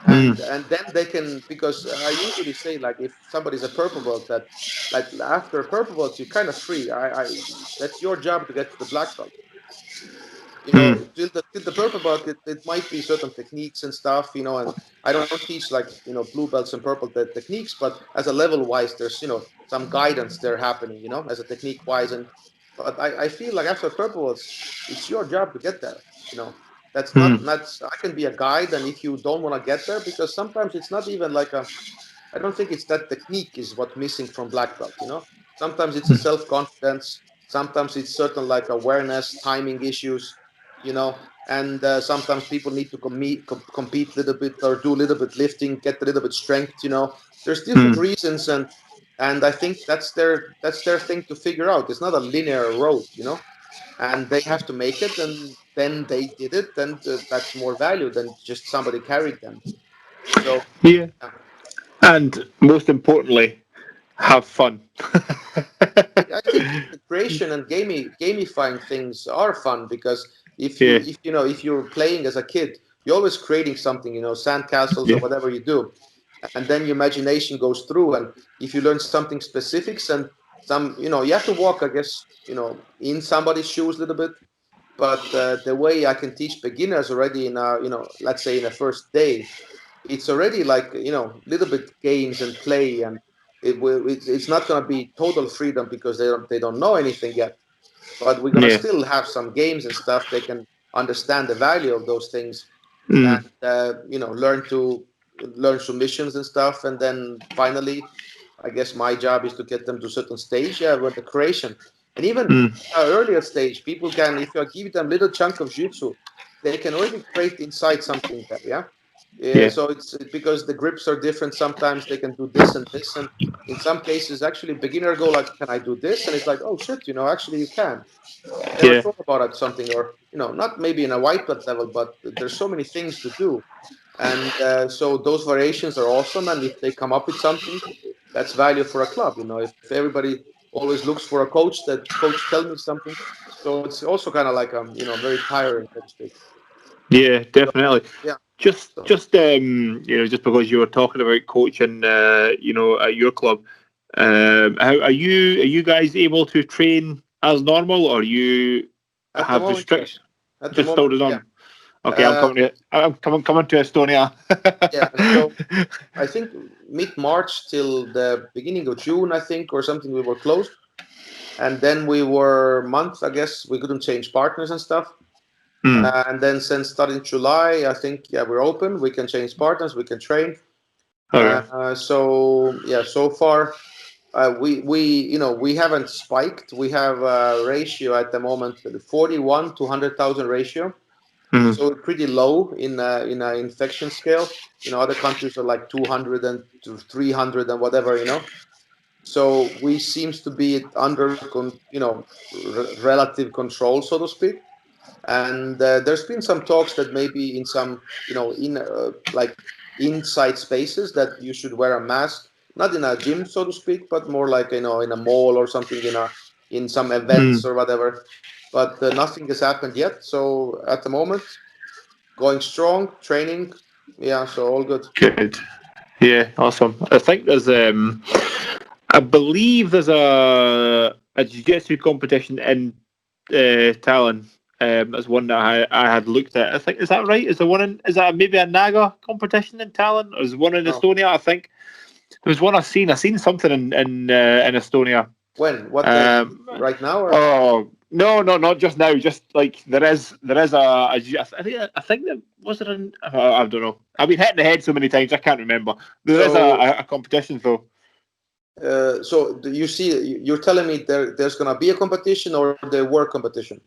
Mm. And then they can, because I usually say, like, if somebody's a purple belt, that like after a purple belt, you're kind of free. That's your job to get to the black belt. Mm. Till the purple belt, it might be certain techniques and stuff, and I don't teach like blue belts and purple techniques, but as a level wise, there's some guidance there happening, as a technique wise. But I feel like after purple, it's your job to get there. That's not Mm. that's I can be a guide, and if you don't want to get there, because sometimes it's not even like I don't think it's that technique is what missing from black belt. Sometimes it's a self confidence. Sometimes it's certain like awareness, timing issues, and sometimes people need to compete a little bit or do a little bit lifting, get a little bit strength. There's different reasons, and I think that's their thing to figure out. It's not a linear road, and they have to make it, and then they did it, and that's more value than just somebody carried them. So Yeah. yeah. And most importantly, have fun. I think the creation and gamifying things are fun, because Yeah. if you're playing as a kid, you're always creating something, sandcastles or Yeah. whatever you do, and then your imagination goes through, and if you learn something specifics and you have to walk, I guess, in somebody's shoes a little bit. But the way I can teach beginners already in a, let's say in a first day, it's already like, little bit games and play, and it's not going to be total freedom because they don't know anything yet, but we're going to Yeah. still have some games and stuff. They can understand the value of those things, and learn submissions and stuff, and then finally, I guess my job is to get them to a certain stage, with the creation. And even earlier stage, people can, if you give them little chunk of jiu-jitsu, they can already create inside something there. Yeah, Yeah. so it's because the grips are different. Sometimes they can do this and this, and in some cases, actually, beginner go like, "Can I do this?" And it's like, "Oh shit, actually you can." Never Yeah. thought about it, something, or not maybe in a white belt level, but there's so many things to do, and so those variations are awesome. And if they come up with something, that's value for a club. If everybody always looks for a coach, that coach tell me something, so it's also kind of like very tiring, so to speak. Yeah, So, definitely. yeah. Just, So just just because you were talking about coaching, at your club, how are you guys able to train as normal, or you at the have moment, yes. restrictions? At the Just still moment, the yeah. normal. Okay, Uh, I'm coming to Estonia. yeah. So I think mid-March till the beginning of June, I think, or something, we were closed. And then we were month, I guess, we couldn't change partners and stuff. And then since starting July, I think, yeah, we're open. We can change partners, we can train. Okay. So yeah, so far we haven't spiked. We have a ratio at the moment, 41 to 100,000 ratio. Mhm. So pretty low in a infection scale. Other countries are like 200 and to 300 and whatever. So we seems to be under relative control, so to speak. And there's been some talks that maybe in some in like inside spaces that you should wear a mask, not in a gym, so to speak, but more like in a mall or something, in some events or whatever. But nothing has happened yet. So at the moment, going strong, training, yeah, so all good. Good. Yeah, awesome. I believe there's a jiu-jitsu competition in Tallinn. That's one that I had looked at. I think, is that right? Is that maybe a Naga competition in Tallinn, or is one in No. Estonia? I think there was one I've seen. I've seen something in Estonia. When? What? Right now? Or? Oh no, not just now. Just like there is I think that was it. I don't know. I've been hit in the head so many times I can't remember. There is So, a competition though. so you see, you're telling me there's gonna be a competition, or there were competition?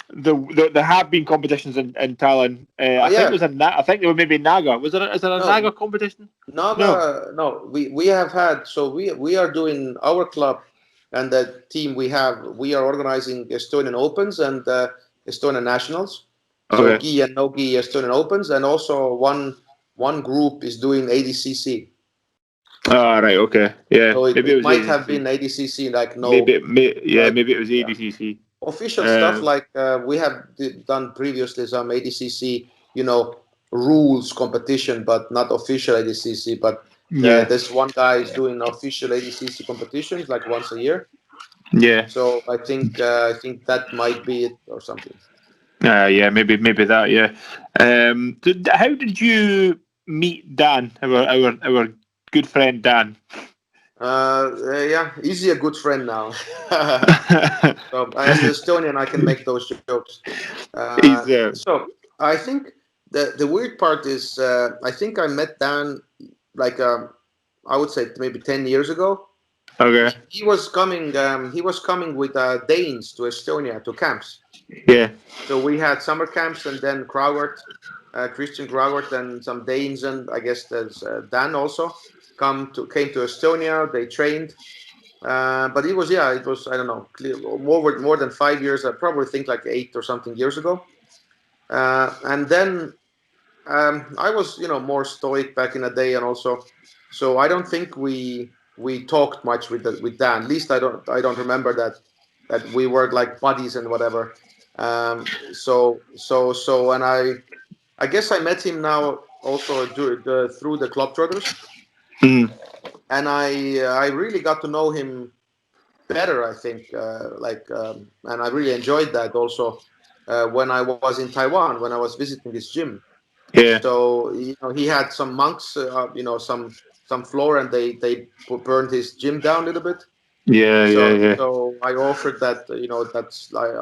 There have been competitions in Tallinn. I think Yeah. it was I think they were maybe Naga. Is it a Naga No, competition? Naga. No, we have had. So we are doing our club, and the team we are organizing Estonian Opens and Estonian Nationals. So Okay. gi and no gi Estonian Opens, and also one group is doing ADCC. Ah, right. Okay. Yeah. So Maybe it it was might have ADCC. been ADCC, like Maybe no, yeah. like Maybe it was yeah. ADCC. Official stuff, Um. like we have done previously some ADCC, rules competition, but not official ADCC. But Yeah. this one guy is doing official ADCC competitions like once a year. Yeah. So I think that might be it or something. Yeah, maybe that. Yeah. How did you meet Dan, our good friend Dan? Yeah, he's a good friend now. So as an Estonian, I can make those jokes. He's So I think the weird part is I think I met Dan like I would say maybe 10 years ago. Okay. He was coming. He was coming with Danes to Estonia to camps. Yeah. So we had summer camps, and then Krauert, Christian Krauert, and some Danes, and I guess there's Dan also came to Estonia. They trained, but it was I don't know, more than 5 years. I probably think like 8 or something years ago. And then I was more stoic back in the day, and also, so I don't think we talked much with Dan. At least I don't remember that we were like buddies and whatever. So and I guess I met him now also through the Globetrotters, Mm. and I really got to know him better. I think and I really enjoyed that also when I was in Taiwan when I was visiting his gym. Yeah. So he had some monks, some floor, and they burned his gym down a little bit. Yeah. Yeah. So Yeah. so I offered that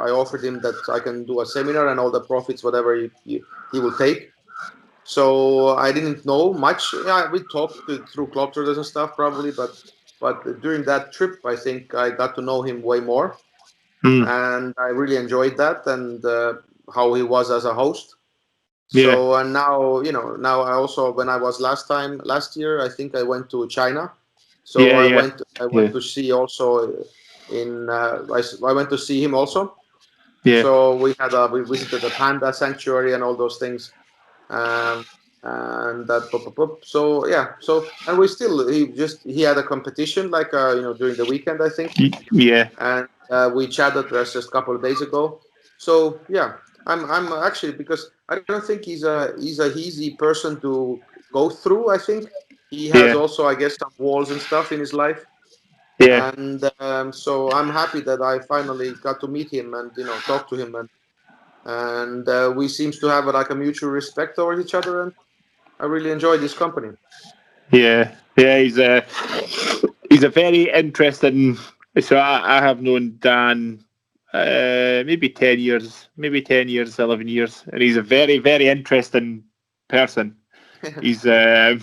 I offered him that I can do a seminar and all the profits whatever he will take. So I didn't know much. Yeah, we talked through Globetrotters and stuff probably, but during that trip I think I got to know him way more, Mm. and I really enjoyed that and how he was as a host. Yeah. So and now I also when I was last year I think I went to China. So Yeah. I Yeah. went I Yeah. went to see also I went to see him also. Yeah. So we visited the Panda sanctuary and all those things. Um, and that so yeah, so and we still he had a competition like during the weekend I think, Yeah. and we chatted just a couple of days ago. So yeah, I'm actually because I don't think he's a easy person to go through. I think he has Yeah. also I guess some walls and stuff in his life, Yeah. and so I'm happy that I finally got to meet him and talk to him, and we seems to have like a mutual respect towards each other, and I really enjoy this company. Yeah. Yeah. He's a very interesting. So I have known Dan maybe 10 years, 11 years, and he's a very, very interesting person. He's very,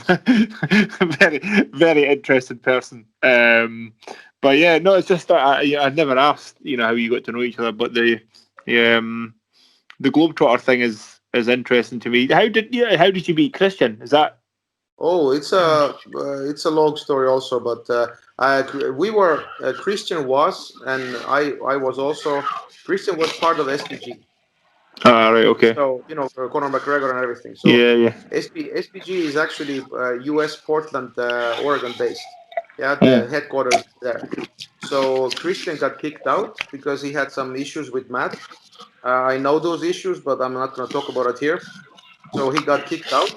very interesting person. But yeah, no, it's just that I've never asked, how you got to know each other. But the Globetrotter thing is interesting to me. How did you meet Christian? Is that? Oh, it's a long story also, but we were Christian was, and I was also Christian was part of SPG. Ah, right, okay. So Conor McGregor and everything. So Yeah, yeah. SPG is actually U.S. Portland, Oregon based. Yeah, Oh, the headquarters is there. So Christian got kicked out because he had some issues with Matt. I know those issues, but I'm not going to talk about it here. So he got kicked out.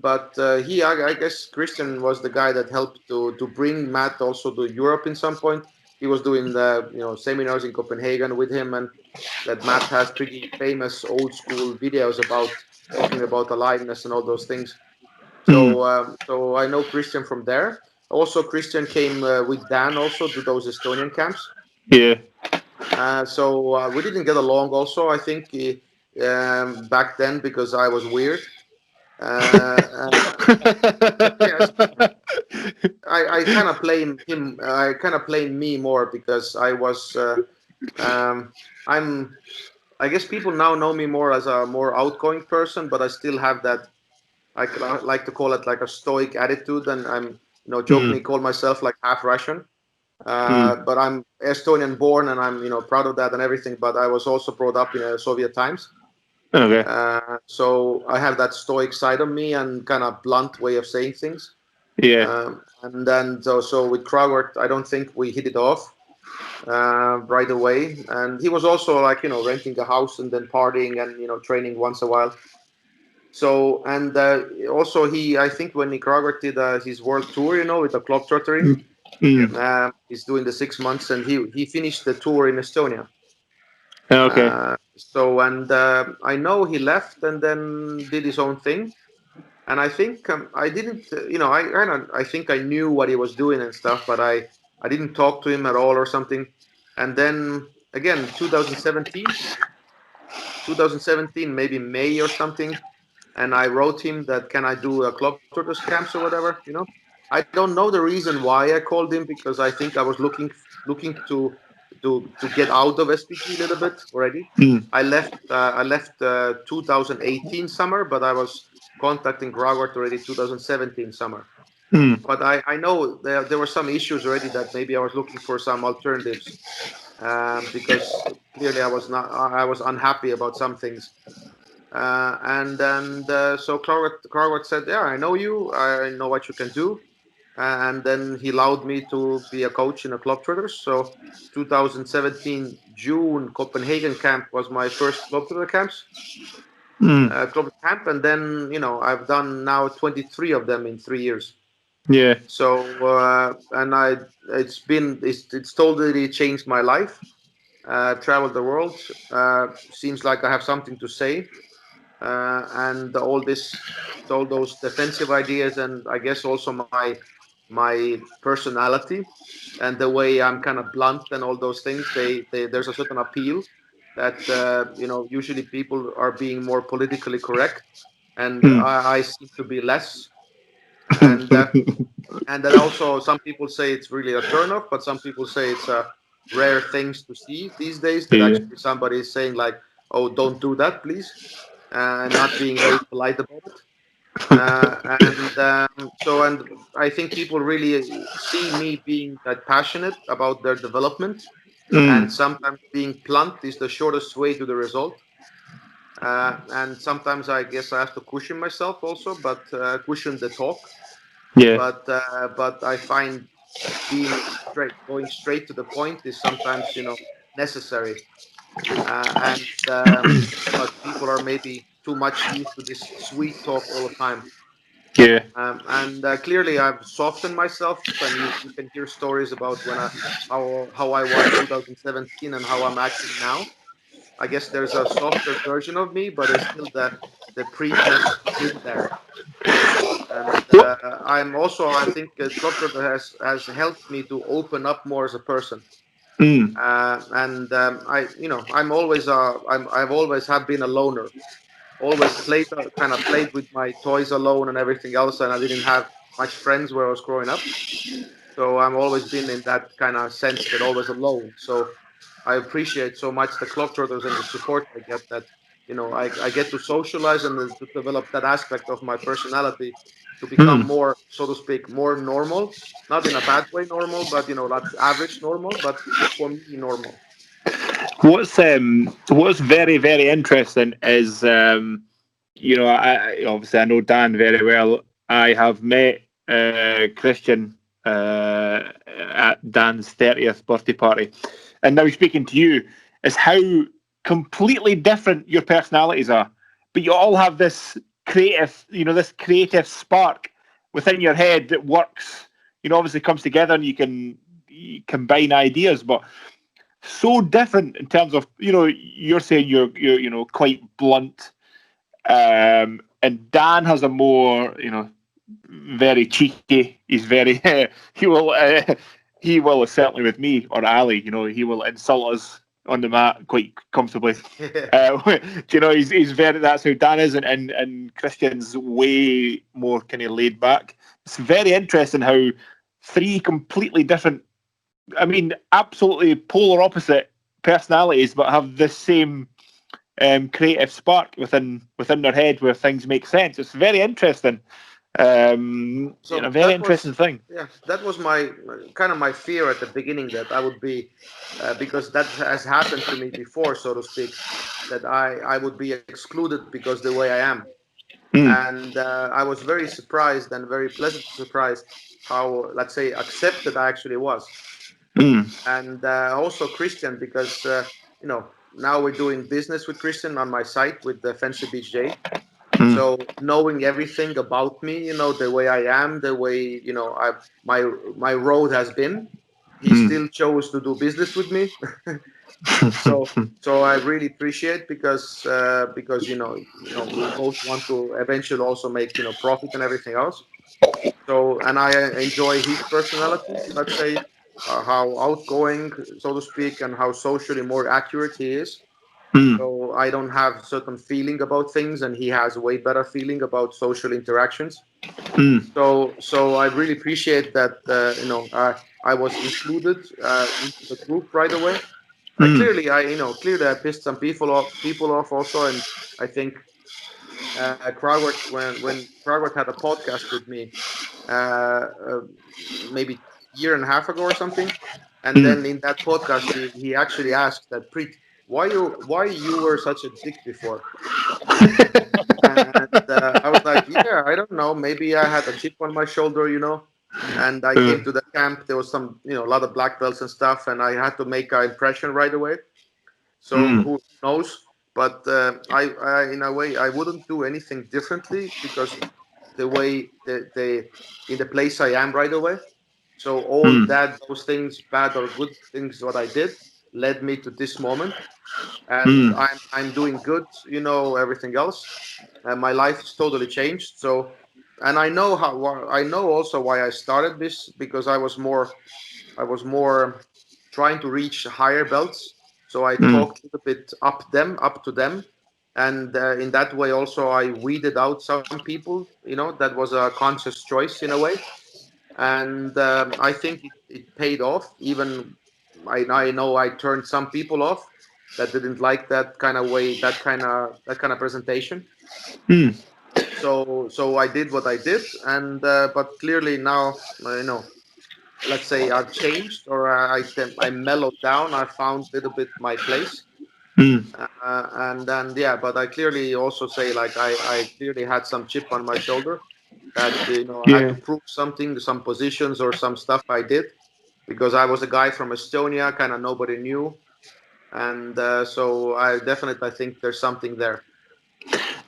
But I guess Christian was the guy that helped to bring Matt also to Europe in some point. He was doing the seminars in Copenhagen with him, and that Matt has pretty famous old school videos about talking about aliveness and all those things. mm, So I know Christian from there. Also, Christian came with Dan also to those Estonian camps. yeah. So we didn't get along. Also, I think back then because I was weird. Yes, I kind of blame him. I kind of blame me more because I was. I'm. I guess people now know me more as a more outgoing person, but I still have that. I like to call it like a stoic attitude, and I'm jokingly mm, call myself like half Russian. mm, But I'm Estonian born, and I'm proud of that and everything. But I was also brought up in Soviet times. okay. So I have that stoic side of me and kind of blunt way of saying things. Yeah. And then so with Crowert, I don't think we hit it off right away. And he was also like renting a house and then partying and training once a while. So and also I think when Crowert did his world tour, with the club trottering, Mm, mm, he's doing the 6 months, and he finished the tour in Estonia. okay. So and I know he left and then did his own thing. And I think I didn't, I think I knew what he was doing and stuff, but I didn't talk to him at all or something. And then again, 2017, maybe May or something, and I wrote him that can I do a club tortoise camps or whatever. I don't know the reason why I called him, because I think I was looking to get out of SPG a little bit already. Mm. I left 2018 summer, but I was contacting Robert already 2017 summer. Mm. But I know there were some issues already that maybe I was looking for some alternatives, because clearly I was unhappy about some things. So Clark said, "Yeah, I know you. I know what you can do." And then he allowed me to be a coach in a club traders. So 2017 June Copenhagen camp was my first club trader Mm. club camp, and then I've done now 23 of them in 3 years. Yeah. So and it's totally changed my life. Traveled the world. Seems like I have something to say, and all those defensive ideas, and I guess also my personality and the way I'm kind of blunt and all those things. There's a certain appeal that usually people are being more politically correct, and Mm. I seem to be less. And that also some people say it's really a turnoff, but some people say it's a rare things to see these days, that Yeah. actually somebody is saying like, "Oh, don't do that, please," and not being very polite about it. And I think people really see me being that passionate about their development, and Mm. sometimes being blunt is the shortest way to the result. And sometimes I guess I have to cushion myself also, but cushion the talk. Yeah. But I find going straight to the point is sometimes necessary. But people are maybe too much used to this sweet talk all the time. Yeah. And clearly, I've softened myself, and you can hear stories about how I was 2017 and how I'm acting now. I guess there's a softer version of me, but there's still the Priitness in there. And What? I think Globetrotter has helped me to open up more as a person. Mm. And I've always have been a loner. Always played with my toys alone and everything else, and I didn't have much friends where I was growing up. So I'm always been in that kind of sense, that always alone. So I appreciate so much the club trotters and the support I get, that I get to socialize and to develop that aspect of my personality, to become Mm. more, so to speak, more normal. Not in a bad way normal, but not average normal, but for me normal. What's very, very interesting is I obviously I know Dan very well. I have met Christian at Dan's 30th birthday party, and now speaking to you is how completely different your personalities are, but you all have this creative spark within your head that works. Obviously comes together, and you combine ideas, but so different in terms of you're saying you're quite blunt, and Dan has a more very cheeky. He's very he will certainly with me or Ali, he will insult us on the mat quite comfortably. He's very, that's how Dan is, and Christian's way more kind of laid back. It's very interesting how three completely different, I mean, absolutely polar opposite personalities, but have the same creative spark within their head where things make sense. It's very interesting. So Very interesting thing. yeah, that was my kind of my fear at the beginning, that I would be, because that has happened to me before, so to speak, that I would be excluded because the way I am. Mm. And I was very surprised, and very pleasantly surprised, how, let's say, accepted I actually was. Mm. And also Christian, because now we're doing business with Christian on my site with the Fancy BJJ. Mm. So knowing everything about me, the way I am, the way my road has been, he Mm. still chose to do business with me. so so I really appreciate, because we both want to eventually also make profit and everything else. So, and I enjoy his personality, let's say, how outgoing, so to speak, and how socially more accurate he is. So I don't have certain feeling about things, and he has way better feeling about social interactions. So I really appreciate that. I was included into the group right away. Clearly I pissed some people off also, and I think Crowdwork, when Crowdwork had a podcast with me, maybe year and a half ago or something, and then in that podcast he actually asked that Priit, why you were such a dick before, and I was like, yeah, I don't know, maybe I had a chip on my shoulder. And I came to the camp. There was a lot of black belts and stuff, and I had to make an impression right away. So who knows? But in a way, I wouldn't do anything differently because the way in the place I am right away. So all those things, bad or good things, what I did, led me to this moment, and I'm doing good. Everything else, and my life is totally changed. So, and I know also why I started this, because I was more trying to reach higher belts. So I talked a little bit up to them, and in that way also I weeded out some people. That was a conscious choice in a way, and I think it paid off. Even I know I turned some people off that didn't like that kind of way, that kind of presentation. So I did what I did, and but clearly now, let's say I've changed, or I mellowed down. I found a little bit my place, and then yeah. But I clearly also say, like, I clearly had some chip on my shoulder that I had to prove something, some positions or some stuff I did, because I was a guy from Estonia, kind of nobody knew, and so I think there's something there.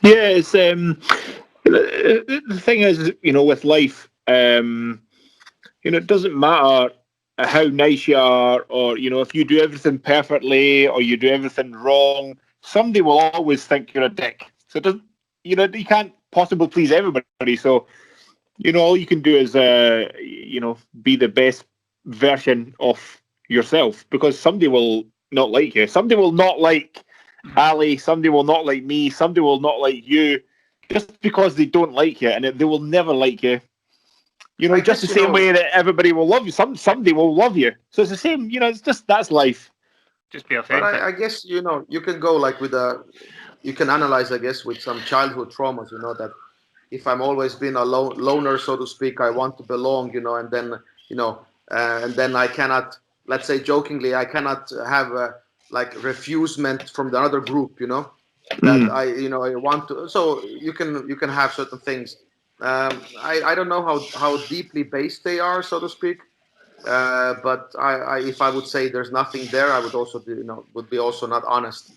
Yeah, it's the thing is, with life, it doesn't matter how nice you are, or if you do everything perfectly or you do everything wrong, somebody will always think you're a dick. So it doesn't, you can't possibly please everybody. So all you can do is be the best version of yourself, because somebody will not like you. Somebody will not like Ali. Somebody will not like me. Somebody will not like you, just because they don't like you, and they will never like you. Just the same way that everybody will love you. Somebody will love you. So it's the same. It's just, that's life. Just be But authentic. I guess you can go like you can analyze, I guess, with some childhood traumas. That if I'm always been a loner, so to speak, I want to belong. And then I cannot, let's say jokingly, I cannot have like refusement from the other group. That I want to. So you can have certain things. I don't know how deeply based they are, so to speak. But if I would say there's nothing there, I would also would be also not honest.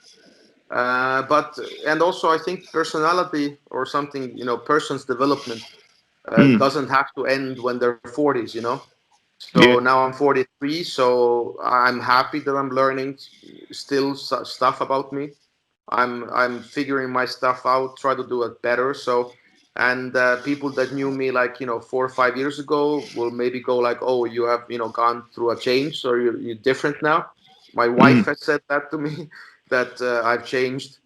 But and also I think personality or something, person's development doesn't have to end when they're 40s. So now I'm 43, so I'm happy that I'm learning still stuff about me. I'm figuring my stuff out, try to do it better. So, and people that knew me like 4 or 5 years ago will maybe go like, oh, you have gone through a change, so you're different now. My wife has said that to me, that I've changed,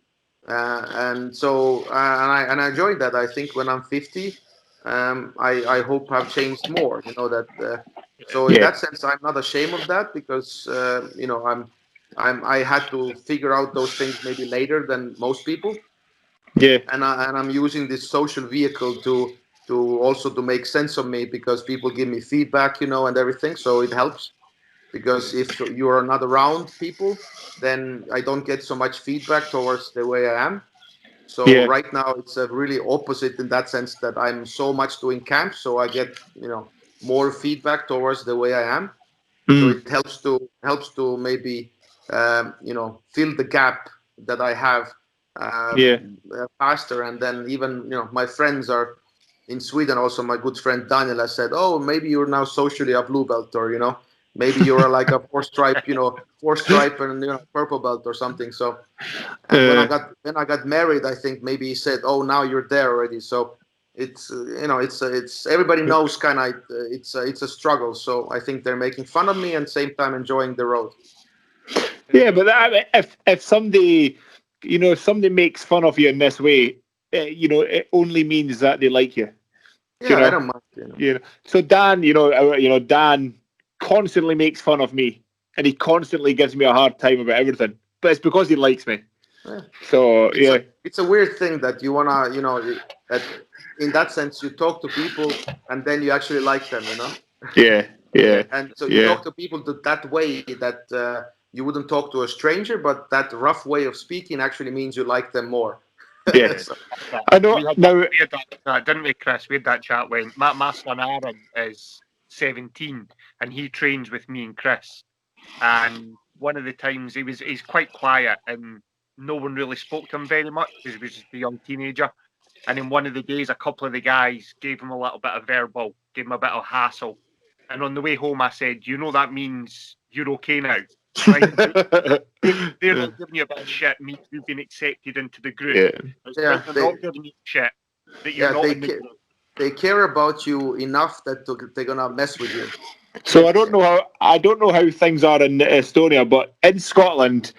and so and I enjoyed that. I think when I'm 50, I hope I've changed more. That. So in that sense, I'm not ashamed of that, because I had to figure out those things maybe later than most people. Yeah. And I'm using this social vehicle to also to make sense of me, because people give me feedback, and everything. So it helps, because if you are not around people, then I don't get so much feedback towards the way I am. So right now it's a really opposite in that sense, that I'm so much doing camps, so I get more feedback towards the way I am. So it helps to maybe fill the gap that I have faster. And then even my friends are in Sweden. Also, my good friend Daniel has said, "Oh, maybe you're now socially a blue belt, or maybe you're like a four stripe and purple belt or something." So, and when I got married, I think maybe he said, "Oh, now you're there already." So it's it's everybody knows kind of it's a struggle. So I think they're making fun of me and same time enjoying the road. Yeah, but if somebody if somebody makes fun of you in this way, it only means that they like you. Yeah, I don't mind. So Dan, Dan constantly makes fun of me, and he constantly gives me a hard time about everything. But it's because he likes me. Yeah. So it's a weird thing that you wanna, that in that sense you talk to people and then you actually like them, Yeah. And so you talk to people that way that you wouldn't talk to a stranger, but that rough way of speaking actually means you like them more. Yeah. So, I know. We had that, didn't we, Chris? We had that chat when my son Aaron is 17 and he trains with me and Chris. And one of the times he's quite quiet and no one really spoke to him very much because he was just a young teenager. And in one of the days, a couple of the guys gave him a little bit of verbal, gave him a bit of hassle. And on the way home, I said, that means you're okay now. Right? They're not giving you a bit of shit, means you've been accepted into the group. Yeah. They're not giving you shit that you're not in the group. They care about you enough that they're gonna mess with you. So I don't know how things are in Estonia, but in Scotland,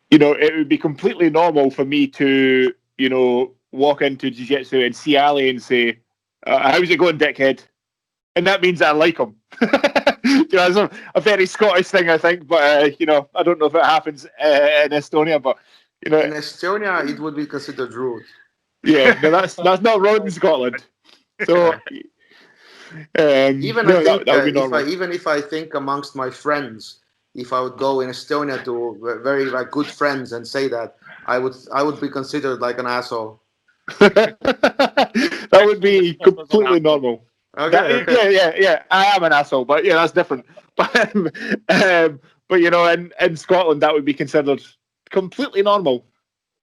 it would be completely normal for me to, walk into jiu-jitsu and see Ali and say, how's it going, dickhead? And that means that I like him. It's a very Scottish thing, I think, but, I don't know if it happens in Estonia, but, In Estonia, it would be considered rude. Yeah, no, that's not rude in Scotland. So... even if I think amongst my friends, if I would go in Estonia to very good friends and say that, I would be considered like an asshole. That would be completely normal. Okay. Yeah. I am an asshole, but yeah, that's different. But in Scotland, that would be considered completely normal.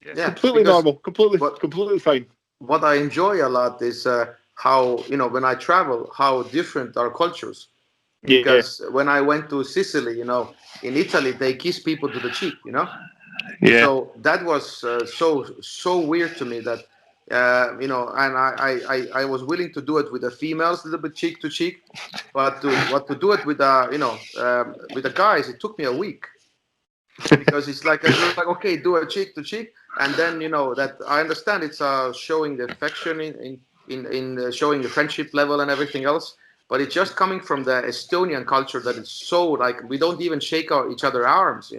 Yeah, completely normal, completely fine. What I enjoy a lot is how, when I travel, how different our cultures. Because when I went to Sicily, in Italy, they kiss people to the cheek, Yeah. So that was so weird to me that, and I was willing to do it with the females a little bit cheek to cheek, but to do it with with the guys, it took me a week. Because it's like okay, do a cheek to cheek, and then that I understand it's showing the affection in showing the friendship level and everything else, but it's just coming from the Estonian culture that it's so we don't even shake each other arms,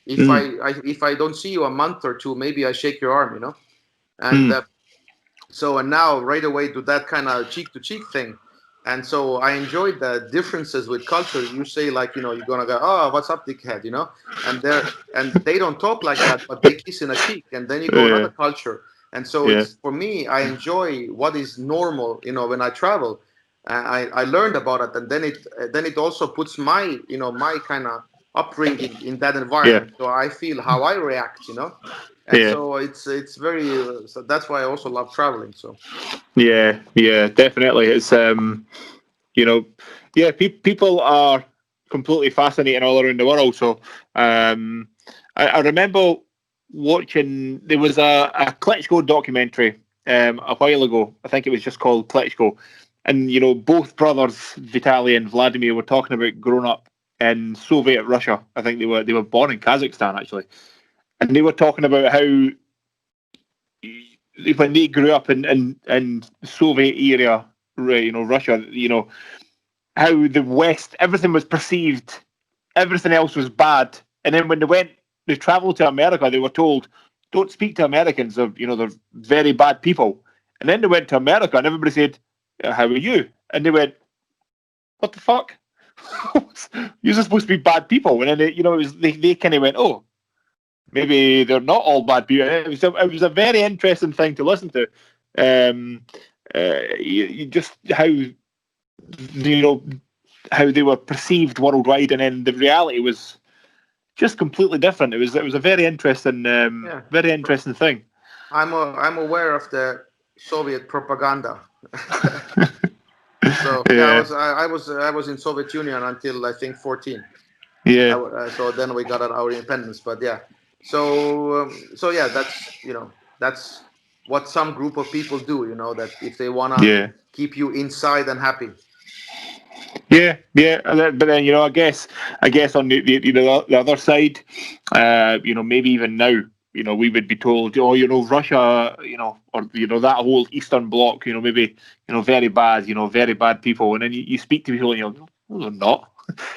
If I don't see you a month or two, maybe I shake your arm, and and now right away do that kind of cheek to cheek thing. And so I enjoyed the differences with culture. You say you're gonna go, oh, what's up, dickhead, and they don't talk like that, but they kiss in a cheek, and then you go another culture. And so it's for me, I enjoy what is normal, when I travel. I learned about it, and then it also puts my my kind of upbringing in that environment. So I feel how I react, And so it's very so that's why I also love traveling. So yeah, definitely. It's people are completely fascinating all around the world. So I remember watching, there was a Klitschko documentary a while ago. I think it was just called Klitschko, and both brothers, Vitaly and Vladimir, were talking about growing up in Soviet Russia. I think they were born in Kazakhstan actually, and they were talking about how when they grew up in Soviet era, Russia, how the West, everything was perceived, everything else was bad, and then when they travelled to America, they were told, don't speak to Americans, they're very bad people. And then they went to America, and everybody said, how are you? And they went, what the fuck? You're supposed to be bad people. And then they kind of went, oh, maybe they're not all bad people. It was a very interesting thing to listen to. You just how how they were perceived worldwide, and then the reality was just completely different. It was a very interesting thing. I'm aware of the Soviet propaganda. So I was in Soviet Union until I think 14. Yeah. So then we got our independence. But yeah, so that's what some group of people do. That if they wanna keep you inside and happy. Yeah. But then I guess on the other side, maybe even now, we would be told, Russia, or that whole Eastern Bloc, maybe, very bad people, and then you speak to people and you're like, no, they're not.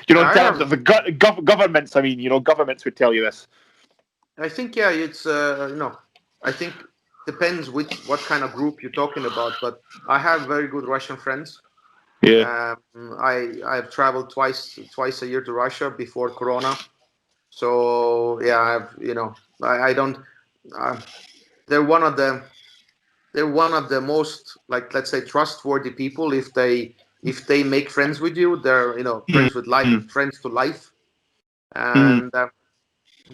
In terms of the governments, I mean, governments would tell you this. I think, yeah, it's I think depends what kind of group you're talking about, but I have very good Russian friends. Yeah. I've traveled twice a year to Russia before Corona. So yeah, I don't. They're one of the most, like, let's say, trustworthy people. If they make friends with you, they're friends with life, friends to life, and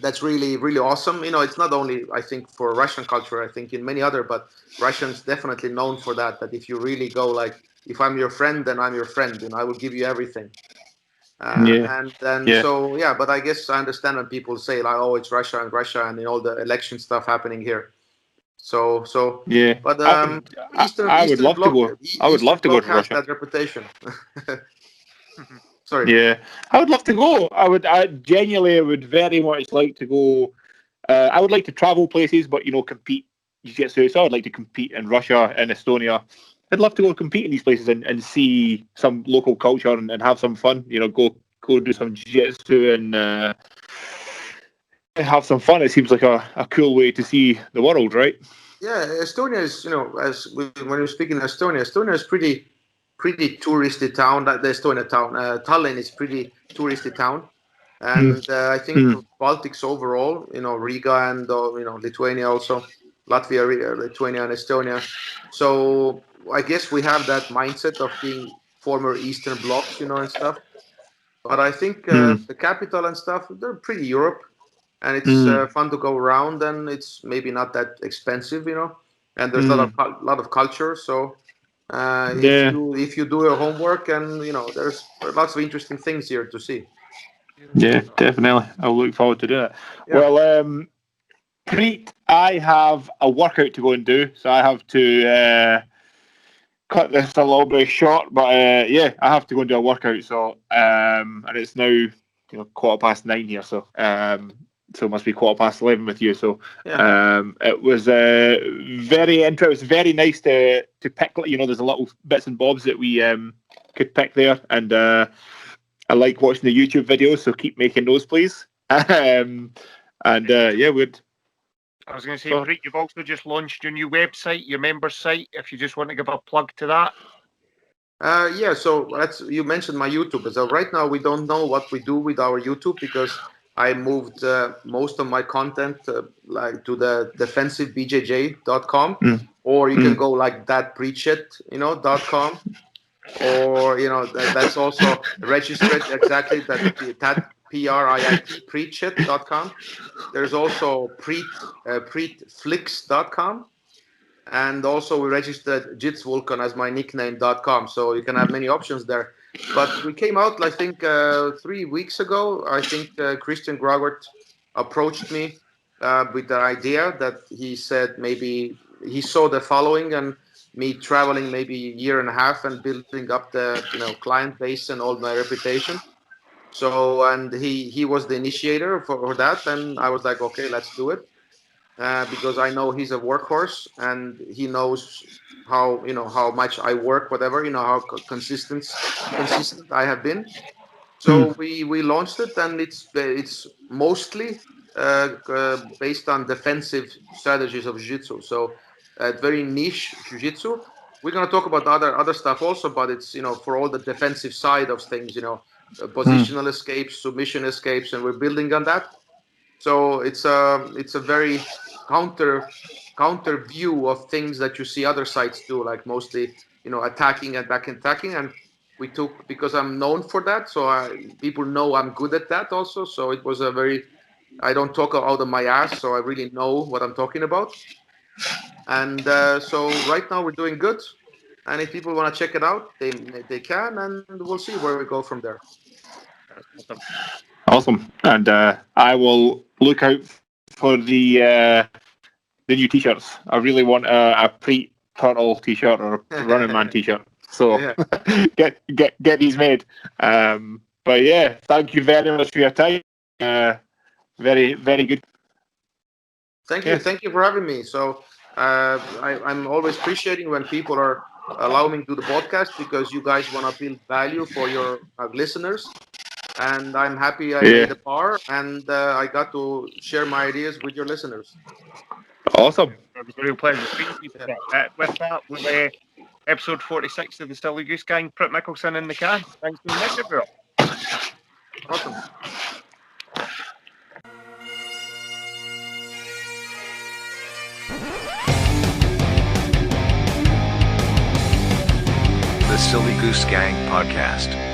that's really really awesome. It's not only, I think, for Russian culture. I think in many other, but Russians definitely known for that. That if you really go like, if I'm your friend, then I'm your friend, and I will give you everything. And then so yeah, but I guess I understand when people say like, oh, it's Russia and all the election stuff happening here. So yeah, but I would love to go. I would love to go to has Russia. that reputation. Sorry. Yeah, I would love to go. I genuinely would very much like to go. I would like to travel places, but compete jiu-jitsu. So I would like to compete in Russia and Estonia. I'd love to go compete in these places and see some local culture and have some fun. Go do some jiu-jitsu and have some fun. It seems like a cool way to see the world, right? Yeah, Estonia is, when you're speaking Estonia is pretty touristy town. Like the Estonia town, Tallinn is pretty touristy town, and I think Baltics overall, Riga and Lithuania also, Latvia, Lithuania, and Estonia. So I guess we have that mindset of being former Eastern blocs, and stuff. But I think the capital and stuff, they're pretty Europe, and it's fun to go around, and it's maybe not that expensive, and there's a lot of culture. So if you do your homework, and there's lots of interesting things here to see. Yeah, definitely. I'll look forward to do it. Yeah. Well, Priit, I have a workout to go and do, so I have to cut this a little bit short. But yeah, I have to go and do a workout. So and it's now 9:15 here, so it must be 11:15 with you. So it was very interesting. It was very nice to pick. There's a little bits and bobs that we could pick there, and I like watching the YouTube videos. So keep making those, please. And yeah, we'd. I was going to say, Priit, you've also just launched your new website, your member site. If you just want to give a plug to that. Yeah, so you mentioned my YouTube. So right now we don't know what we do with our YouTube because I moved most of my content like to the defensivebjj.com, or you can go like thatpreachit.com, or that's also registered exactly that Priit preachit.com. There's also Prittflix.com. And also we registered jitsvulcan as my nickname.com. So you can have many options there. But we came out, I think, 3 weeks ago. I think Christian Grogert approached me with the idea that he said maybe he saw the following and me traveling maybe a year and a half and building up the client base and all my reputation. So, and he was the initiator for that. And I was like, okay, let's do it. Because I know he's a workhorse and he knows how much I work, whatever, how consistent I have been. So we launched it, and it's mostly based on defensive strategies of jiu-jitsu. So very niche jiu-jitsu. We're gonna talk about other stuff also, but it's for all the defensive side of things, positional escapes, submission escapes, and we're building on that. So it's a very counter view of things that you see other sites do, like mostly attacking and back attacking, and we took, because I'm known for that, so people know I'm good at that also. So it was I don't talk out of my ass, so I really know what I'm talking about. And so right now we're doing good, and if people want to check it out, they can, and we'll see where we go from there. Awesome. And I will look out for the new t-shirts. I really want a Priit Turtle t-shirt or a Running Man t-shirt. So get these made. But yeah, thank you very much for your time. Very, very good. Thank you. Yeah. Thank you for having me. So I'm always appreciating when people are allowing me to do the podcast because you guys want to build value for your listeners. And I'm happy I made a part and I got to share my ideas with your listeners. Awesome. It was a real pleasure speaking to you. With that, we'll episode 46 of the Silly Goose Gang, Pritt Mikhelson in the can. Thanks very much, everyone. Awesome. The Silly Goose Gang Podcast.